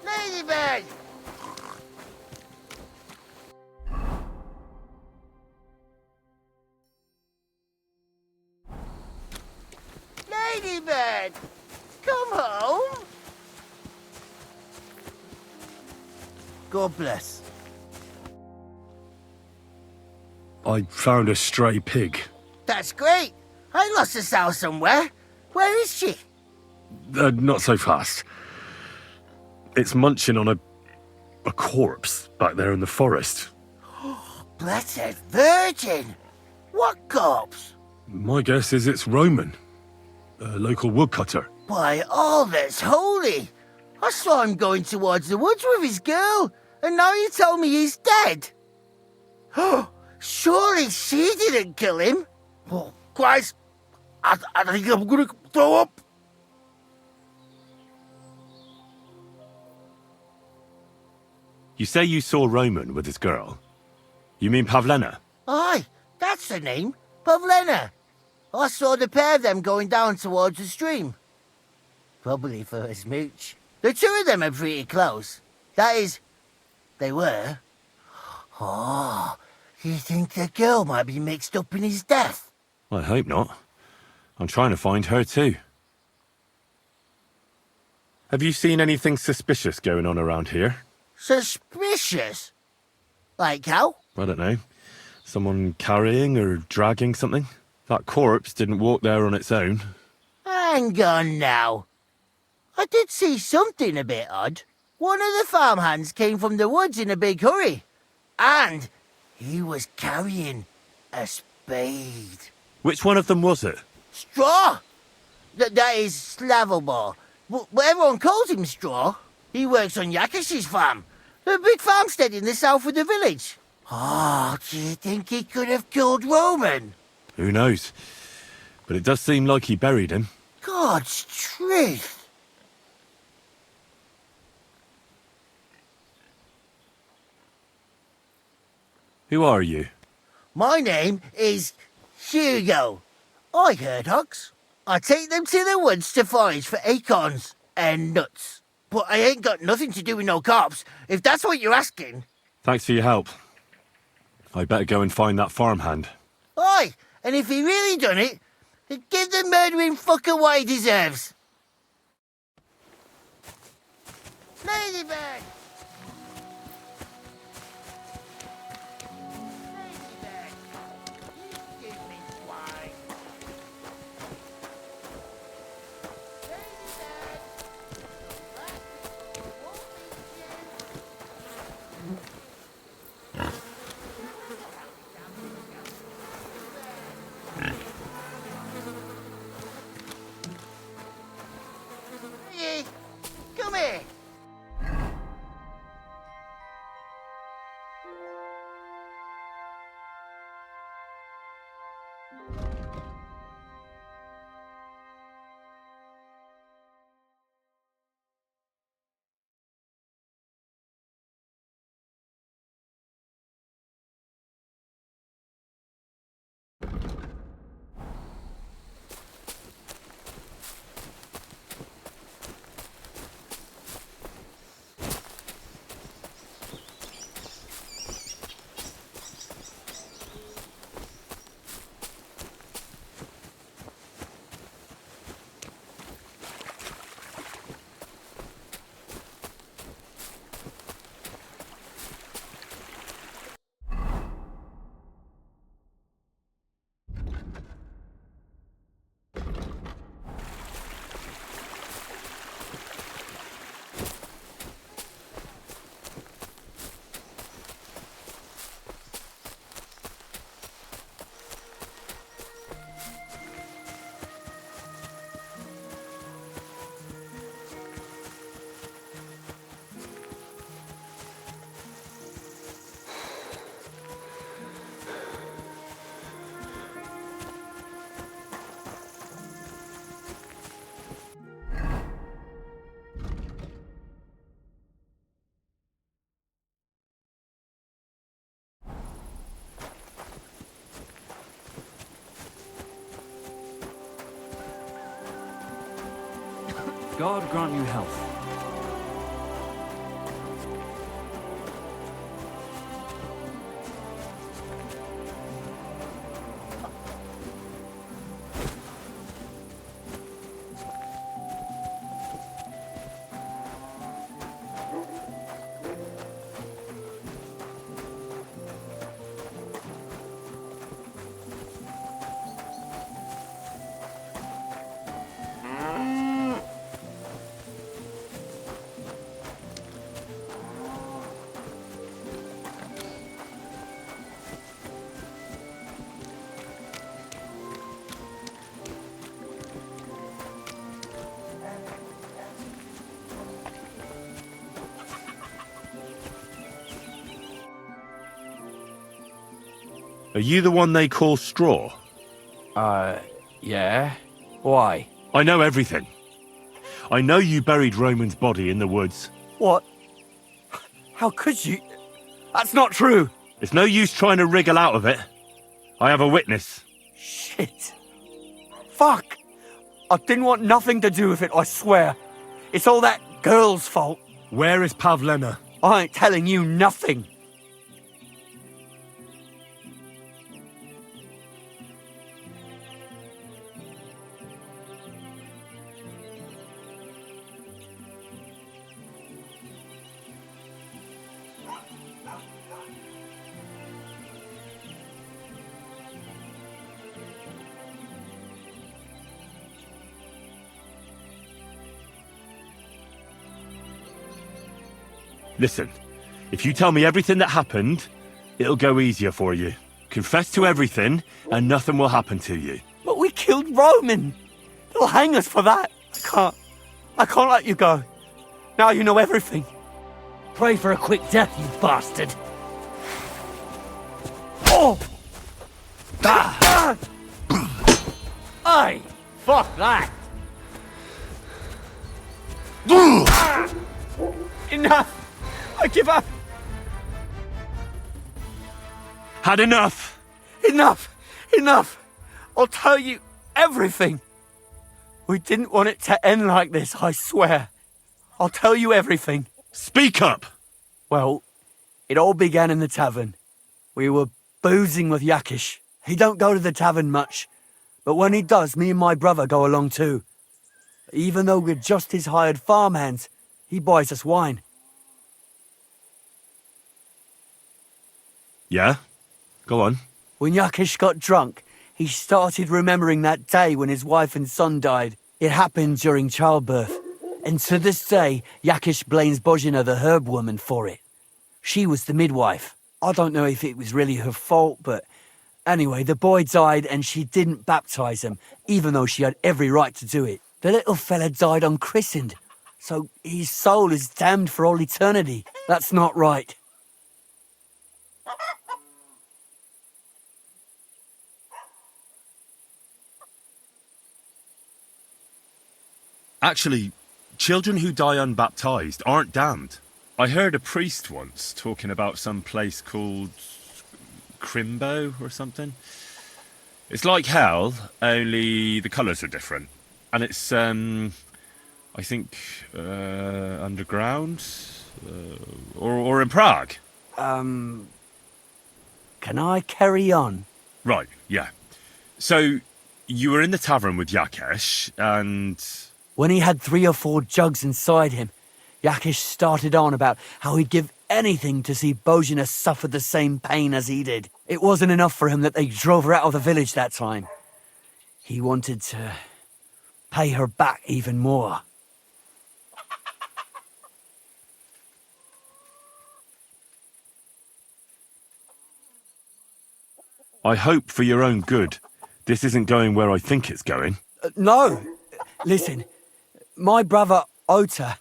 Ladybird. Ladybird. Come home. God bless. I found a stray pig. That's great. I lost a sow somewhere. Where is she? Not so fast. It's munching on a corpse back there in the forest. Blessed Virgin. What corpse? My guess is it's Roman. A local woodcutter. By all that's holy. I saw him going towards the woods with his girl, and now you tell me he's dead. Surely she didn't kill him. Oh, Christ, I think I'm gonna throw up. You say you saw Roman with his girl. You mean Pavlena? Aye, that's the name. Pavlena. I saw the pair of them going down towards the stream. Probably for a smooch. The two of them are pretty close. That is, they were. Oh, you think the girl might be mixed up in his death? I hope not. I'm trying to find her too. Have you seen anything suspicious going on around here? Suspicious? Like how? I don't know. Someone carrying or dragging something? That corpse didn't walk there on its own. Hang on now. I did see something a bit odd. One of the farmhands came from the woods in a big hurry. And he was carrying a spade. Which one of them was it? Straw! That is Slavobor. But everyone calls him Straw. He works on Yakish's farm. A big farmstead in the south of the village. Oh, do you think he could have killed Roman? Who knows? But it does seem like he buried him. God's truth. Who are you? My name is Hugo. I herd hogs. I take them to the woods to forage for acorns and nuts. But I ain't got nothing to do with no cops, if that's what you're asking. Thanks for your help. I better go and find that farmhand. Aye, and if he really done it, give the murdering fucker what he deserves. Ladybird! God grant you health. Are you the one they call Straw? Yeah. Why? I know everything. I know you buried Roman's body in the woods. What? How could you? That's not true. It's no use trying to wriggle out of it. I have a witness. Shit. Fuck. I didn't want nothing to do with it, I swear. It's all that girl's fault. Where is Pavlena? I ain't telling you nothing. Listen, if you tell me everything that happened, it'll go easier for you. Confess to everything, and nothing will happen to you. But we killed Roman. They'll hang us for that. I can't let you go. Now you know everything. Pray for a quick death, you bastard. Oh! Aye! Fuck that! Enough! I give up! Had enough! Enough! Enough! I'll tell you everything. We didn't want it to end like this, I swear. I'll tell you everything. Speak up! Well, it all began in the tavern. We were boozing with Yakish. He don't go to the tavern much, but when he does, me and my brother go along too. Even though we're just his hired farmhands, he buys us wine. Yeah? Go on. When Yakish got drunk, he started remembering that day when his wife and son died. It happened during childbirth. And to this day, Yakish blames Bozhina, the herb woman, for it. She was the midwife. I don't know if it was really her fault, but anyway, the boy died and she didn't baptize him, even though she had every right to do it. The little fella died unchristened, so his soul is damned for all eternity. That's not right. Actually, children who die unbaptized aren't damned. I heard a priest once talking about some place called Crimbo or something. It's like hell, only the colours are different. And it's, I think, underground? Or in Prague. Can I carry on? Right, yeah. So, you were in the tavern with Yakesh, and... When he had 3 or 4 jugs inside him, Yakish started on about how he'd give anything to see Bozhina suffer the same pain as he did. It wasn't enough for him that they drove her out of the village that time. He wanted to pay her back even more. I hope for your own good, this isn't going where I think it's going. No! Listen, my brother Ota,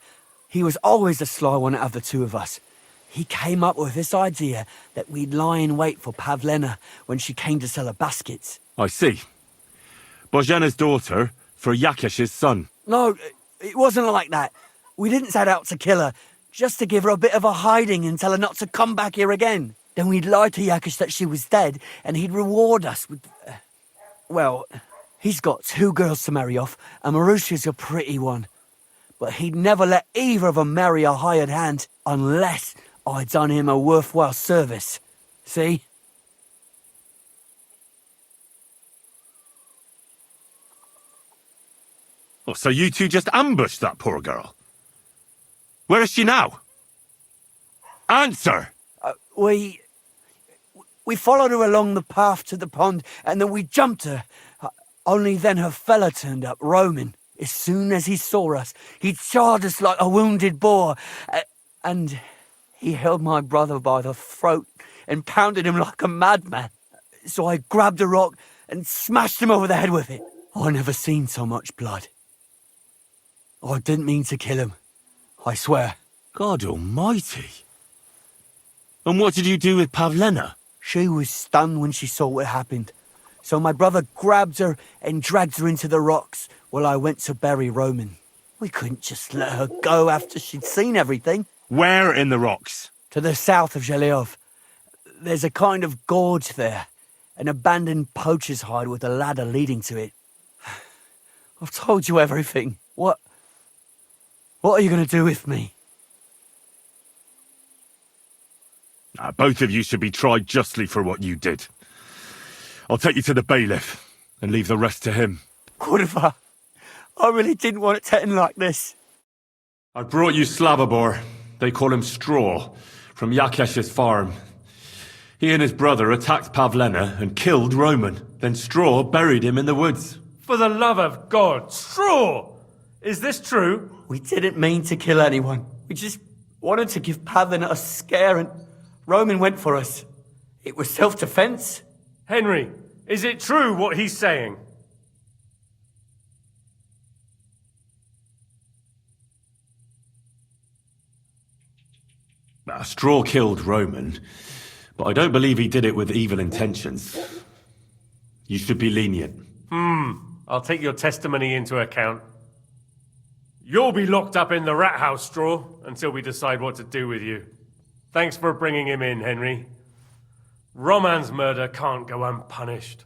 he was always the sly one out of the two of us. He came up with this idea that we'd lie in wait for Pavlena when she came to sell her baskets. I see. Bozhina's daughter for Yakesh's son. No, it wasn't like that. We didn't set out to kill her, just to give her a bit of a hiding and tell her not to come back here again. Then we'd lie to Yakesh that she was dead, and he'd reward us with... well, he's got 2 girls to marry off, and Marusha's a pretty one. but he'd never let either of them marry a hired hand unless I'd done him a worthwhile service. See? Oh, so you two just ambushed that poor girl? Where is she now? Answer! We followed her along the path to the pond, and then we jumped her. Only then her fella turned up, Roman. As soon as he saw us, he charged us like a wounded boar, and he held my brother by the throat and pounded him like a madman. So I grabbed a rock and smashed him over the head with it. I never seen so much blood. I didn't mean to kill him, I swear. God almighty. And what did you do with Pavlena? She was stunned when she saw what happened. So my brother grabbed her and dragged her into the rocks while I went to bury Roman. We couldn't just let her go after she'd seen everything. Where in the rocks? To the south of Zhelyov. There's a kind of gorge there. An abandoned poacher's hide with a ladder leading to it. I've told you everything. What are you going to do with me? Both of you should be tried justly for what you did. I'll take you to the bailiff and leave the rest to him. Kurva, I really didn't want it to end like this. I brought you Slavobor. They call him Straw, from Yakesh's farm. He and his brother attacked Pavlena and killed Roman. Then Straw buried him in the woods. For the love of God, Straw! Is this true? We didn't mean to kill anyone. We just wanted to give Pavlena a scare, and Roman went for us. It was self-defense. Henry, is it true what he's saying? Straw killed Roman, but I don't believe he did it with evil intentions. You should be lenient. I'll take your testimony into account. You'll be locked up in the rat house, Straw, until we decide what to do with you. Thanks for bringing him in, Henry. Roman's murder can't go unpunished.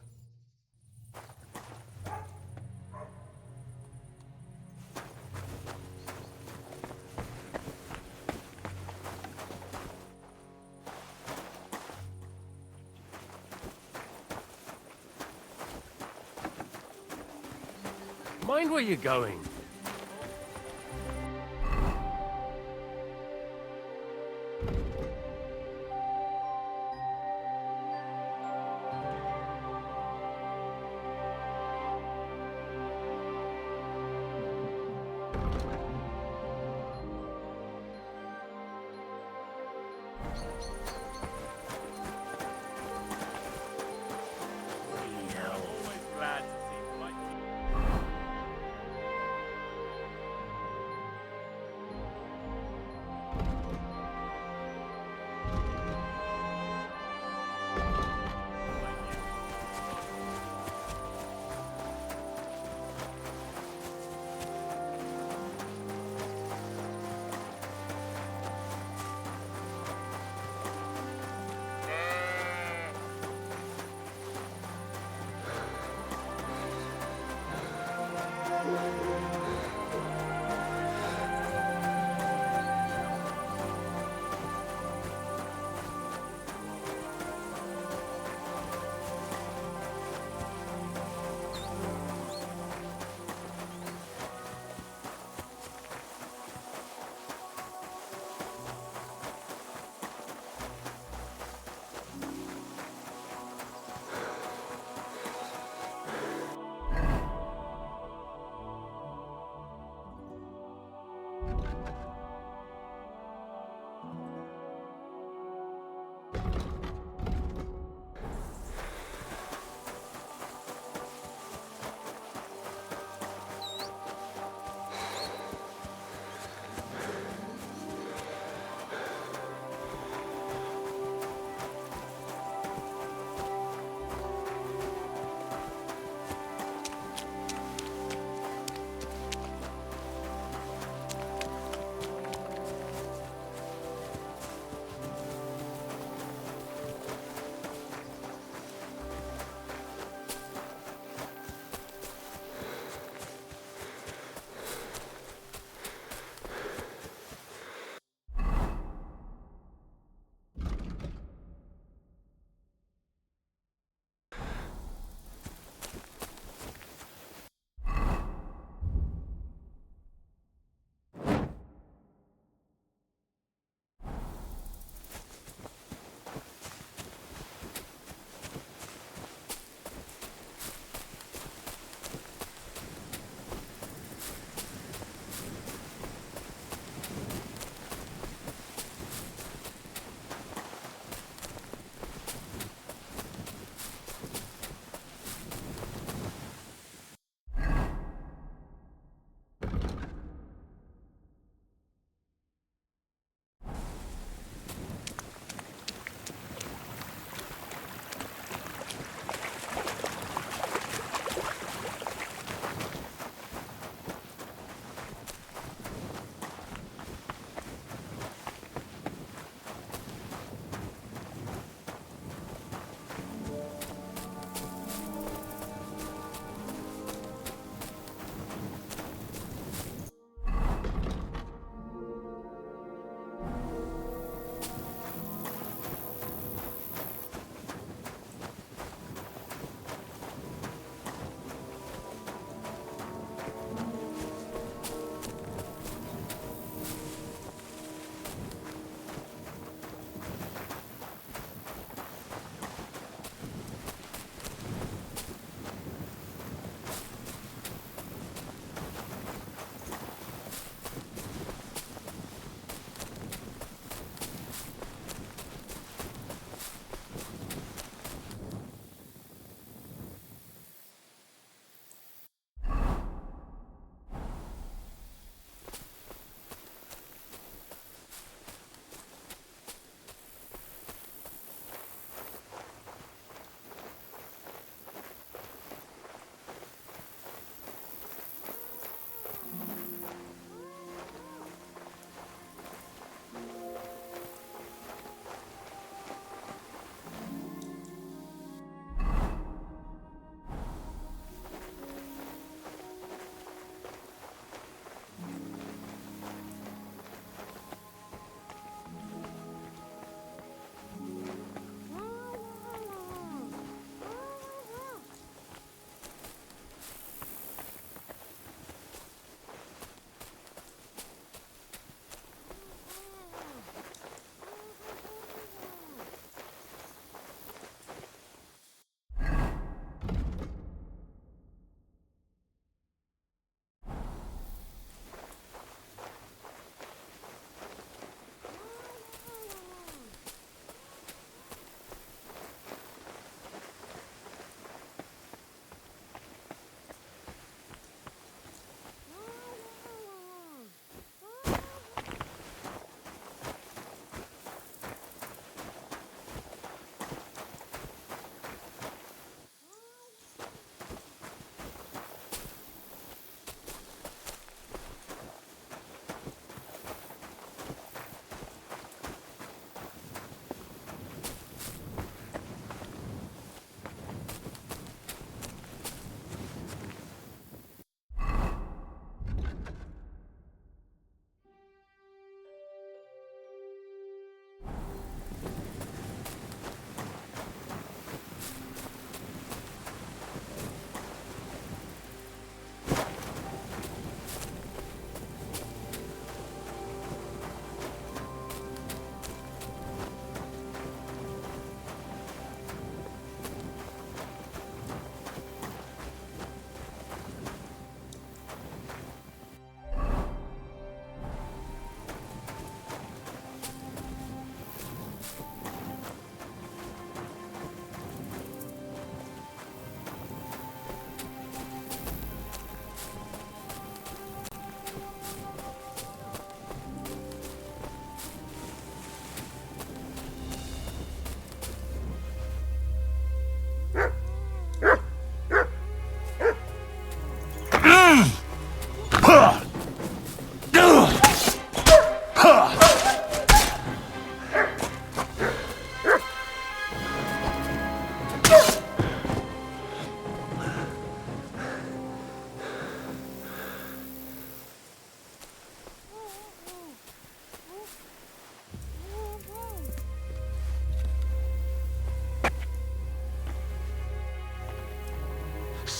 Mind where you're going.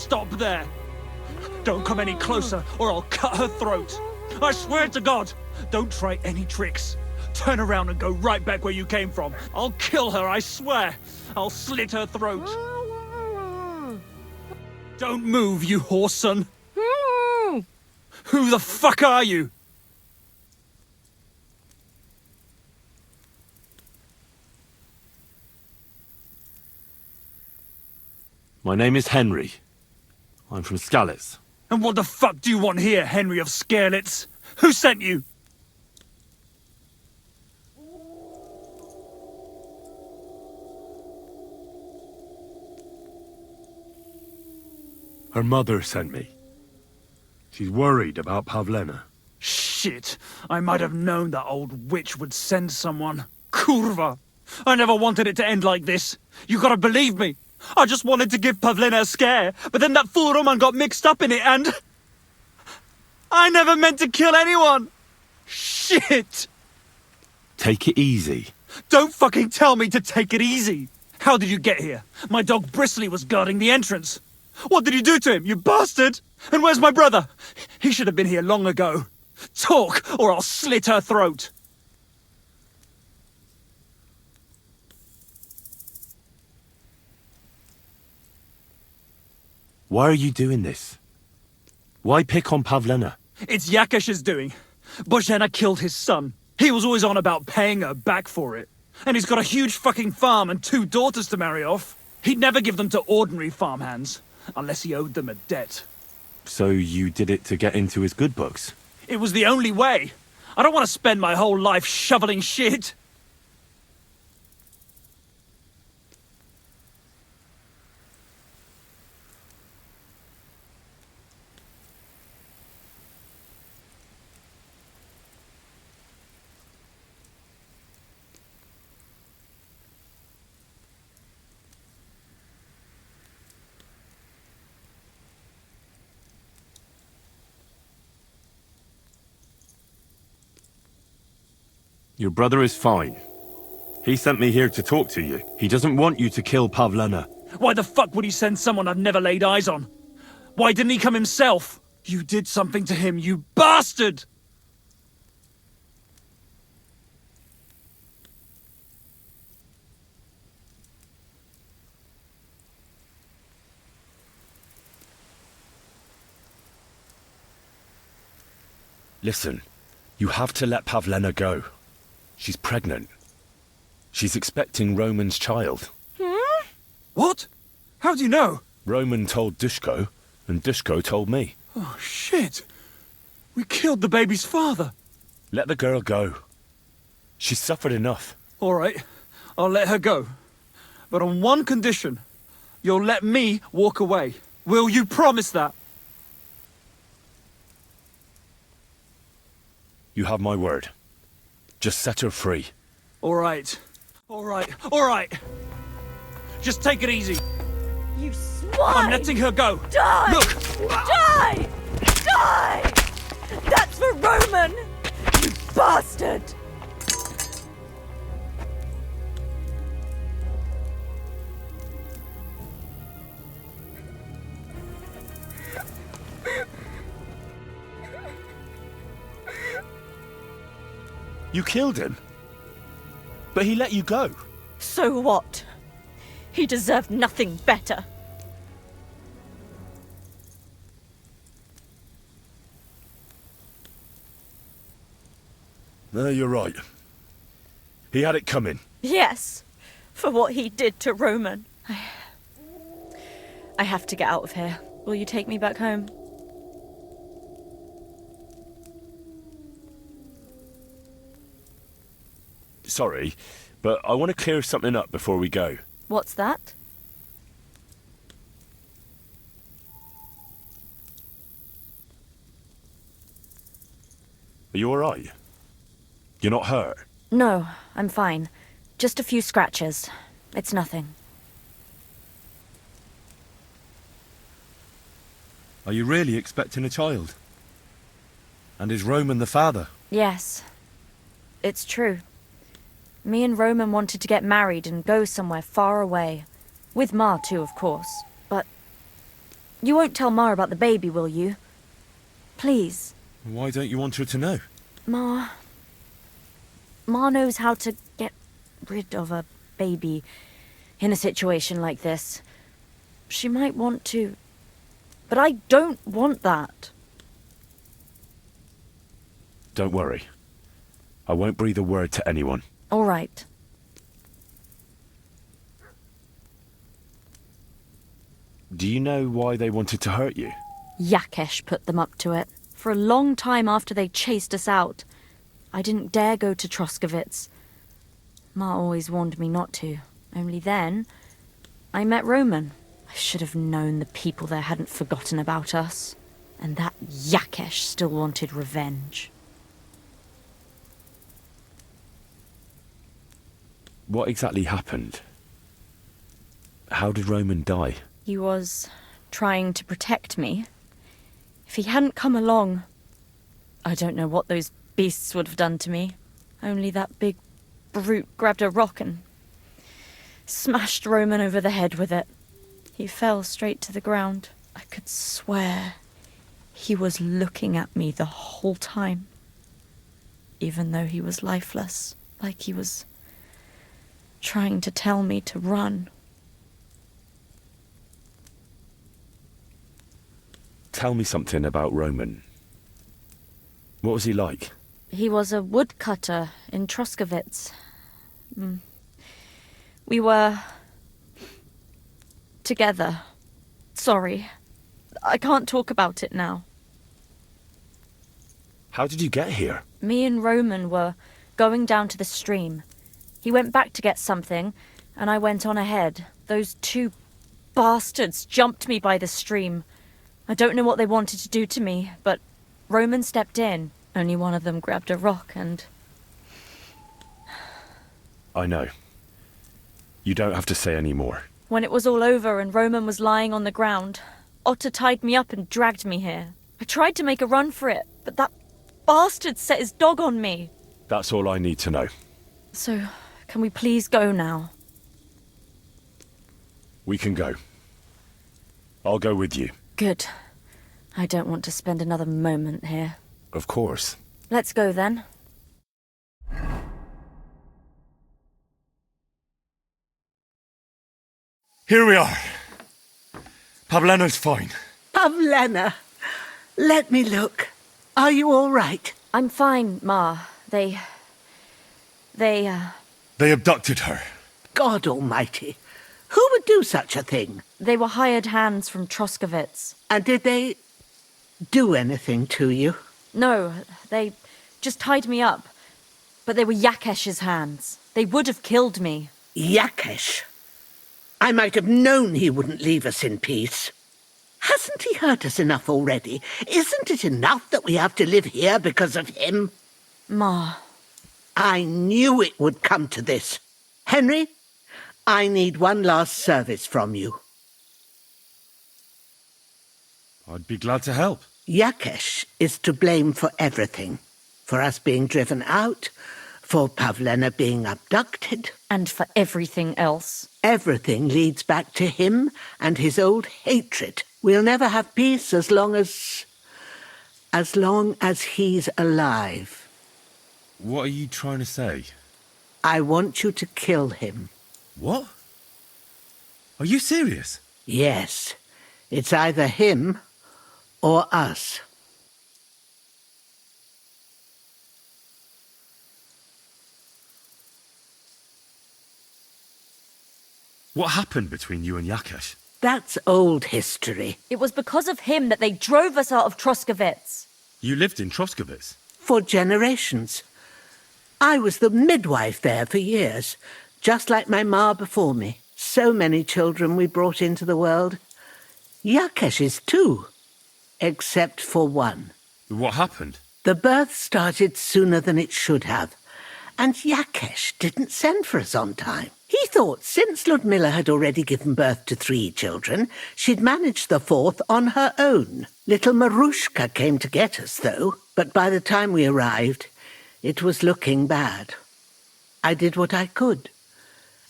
stop there. Don't come any closer or I'll cut her throat. I swear to God, don't try any tricks. Turn around and go right back where you came from. I'll kill her, I swear. I'll slit her throat. Don't move, you whoreson. Who the fuck are you? My name is Henry. I'm from Skalitz. And what the fuck do you want here, Henry of Skalitz? Who sent you? Her mother sent me. She's worried about Pavlena. Shit, I might have known that old witch would send someone. Kurva! I never wanted it to end like this. You gotta believe me. I just wanted to give Pavlena a scare, but then that fool Roman got mixed up in it and... I never meant to kill anyone! Shit! Take it easy. Don't fucking tell me to take it easy! How did you get here? My dog Bristly was guarding the entrance. What did you do to him, you bastard? And where's my brother? He should have been here long ago. Talk, or I'll slit her throat. Why are you doing this? Why pick on Pavlena? It's Yakash's doing. Bozhena killed his son. He was always on about paying her back for it. And he's got a huge fucking farm and 2 daughters to marry off. He'd never give them to ordinary farmhands, unless he owed them a debt. So you did it to get into his good books? It was the only way. I don't want to spend my whole life shoveling shit. Your brother is fine. He sent me here to talk to you. He doesn't want you to kill Pavlena. Why the fuck would he send someone I've never laid eyes on? Why didn't he come himself? You did something to him, you bastard! Listen, you have to let Pavlena go. She's pregnant. She's expecting Roman's child. What? How do you know? Roman told Dushko, and Dushko told me. Oh, shit. We killed the baby's father. Let the girl go. She's suffered enough. All right, I'll let her go. But on one condition. You'll let me walk away. Will you promise that? You have my word. Just set her free. All right. All right. All right. Just take it easy. You swine! I'm letting her go. Die! Look! Die! Die! That's for Roman! You bastard! You killed him. But he let you go. So what? He deserved nothing better. No, you're right. He had it coming. Yes, for what he did to Roman. I have to get out of here. Will you take me back home? Sorry, but I want to clear something up before we go. What's that? Are you alright? You're not hurt? No, I'm fine. Just a few scratches. It's nothing. Are you really expecting a child? And is Roman the father? Yes. It's true. Me and Roman wanted to get married and go somewhere far away. With Ma too, of course. But You won't tell Ma about the baby, will you? Please. Why don't you want her to know? Ma knows how to get rid of a baby in a situation like this. She might want to, but I don't want that. Don't worry. I won't breathe a word to anyone. All right. Do you know why they wanted to hurt you? Yakesh put them up to it. For a long time after they chased us out, I didn't dare go to Troskovitz. Ma always warned me not to. Only then, I met Roman. I should have known the people there hadn't forgotten about us. And that Yakesh still wanted revenge. What exactly happened? How did Roman die? He was trying to protect me. If he hadn't come along, I don't know what those beasts would have done to me. Only that big brute grabbed a rock and smashed Roman over the head with it. He fell straight to the ground. I could swear he was looking at me the whole time, even though he was lifeless, like he was trying to tell me to run. Tell me something about Roman. What was he like? He was a woodcutter in Troskovitz. We were together. Sorry. I can't talk about it now. How did you get here? Me and Roman were going down to the stream. He went back to get something, and I went on ahead. Those two bastards jumped me by the stream. I don't know what they wanted to do to me, but Roman stepped in. Only one of them grabbed a rock and... I know. You don't have to say any more. When it was all over and Roman was lying on the ground, Otter tied me up and dragged me here. I tried to make a run for it, but that bastard set his dog on me. That's all I need to know. So, can we please go now? We can go. I'll go with you. Good. I don't want to spend another moment here. Of course. Let's go then. Here we are. Pavlena's fine. Pavlena, let me look. Are you all right? I'm fine, Ma. They abducted her. God almighty. Who would do such a thing? They were hired hands from Troskovitz. And did they do anything to you? No, they just tied me up. But they were Yakesh's hands. They would have killed me. Yakesh? I might have known he wouldn't leave us in peace. Hasn't he hurt us enough already? Isn't it enough that we have to live here because of him? Ma. I knew it would come to this. Henry, I need one last service from you. I'd be glad to help. Yakesh is to blame for everything. For us being driven out, for Pavlena being abducted. And for everything else. Everything leads back to him and his old hatred. We'll never have peace as long as he's alive. What are you trying to say? I want you to kill him. What? Are you serious? Yes. It's either him or us. What happened between you and Yakesh? That's old history. It was because of him that they drove us out of Troskovitz. You lived in Troskovitz? For generations. I was the midwife there for years, just like my ma before me. So many children we brought into the world. Yakesh's too, except for one. What happened? The birth started sooner than it should have, and Yakesh didn't send for us on time. He thought since Ludmilla had already given birth to 3 children, she'd manage the 4th on her own. Little Marushka came to get us, though, but by the time we arrived, it was looking bad. I did what I could.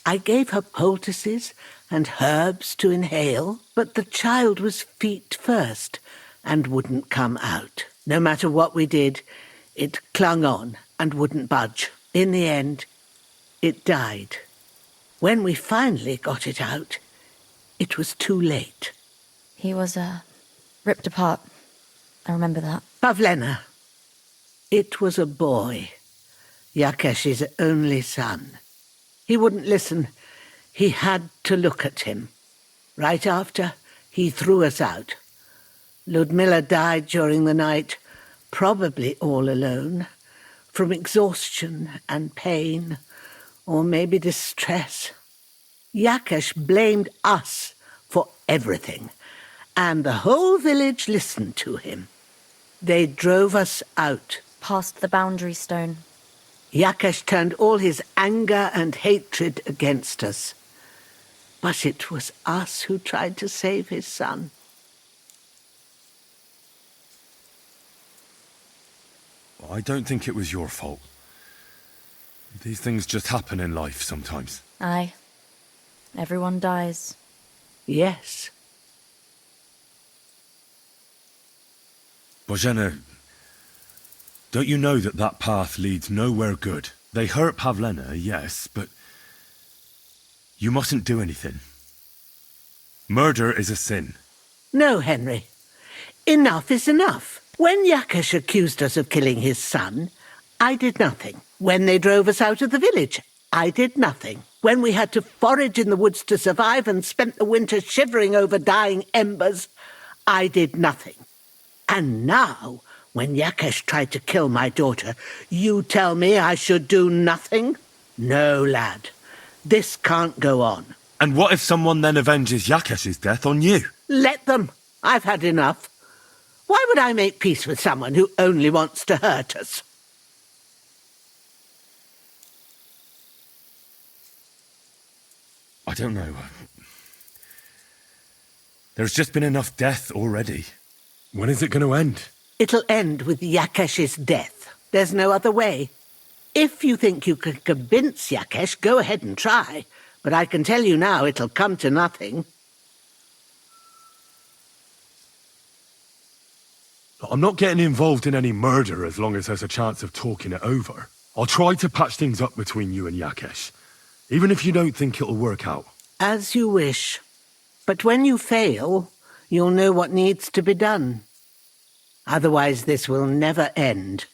I gave her poultices and herbs to inhale, but the child was feet first and wouldn't come out. No matter what we did, it clung on and wouldn't budge. In the end, it died. When we finally got it out, it was too late. He was, ripped apart. I remember that. Pavlena. It was a boy. Yakesh's only son. He wouldn't listen. He had to look at him. Right after, he threw us out. Ludmilla died during the night, probably all alone, from exhaustion and pain, or maybe distress. Yakesh blamed us for everything, and the whole village listened to him. They drove us out. Past the boundary stone. Yakesh turned all his anger and hatred against us. But it was us who tried to save his son. I don't think it was your fault. These things just happen in life sometimes. Aye. Everyone dies. Yes. Bozhena, don't you know that that path leads nowhere good? They hurt Pavlena, yes, but you mustn't do anything. Murder is a sin. No, Henry. Enough is enough. When Yakesh accused us of killing his son, I did nothing. When they drove us out of the village, I did nothing. When we had to forage in the woods to survive and spent the winter shivering over dying embers, I did nothing. And now, when Yakesh tried to kill my daughter, you tell me I should do nothing? No, lad. This can't go on. And what if someone then avenges Yakesh's death on you? Let them. I've had enough. Why would I make peace with someone who only wants to hurt us? I don't know. There's just been enough death already. When is it going to end? It'll end with Yakesh's death. There's no other way. If you think you can convince Yakesh, go ahead and try. But I can tell you now it'll come to nothing. I'm not getting involved in any murder as long as there's a chance of talking it over. I'll try to patch things up between you and Yakesh, even if you don't think it'll work out. As you wish. But when you fail, you'll know what needs to be done. Otherwise, this will never end.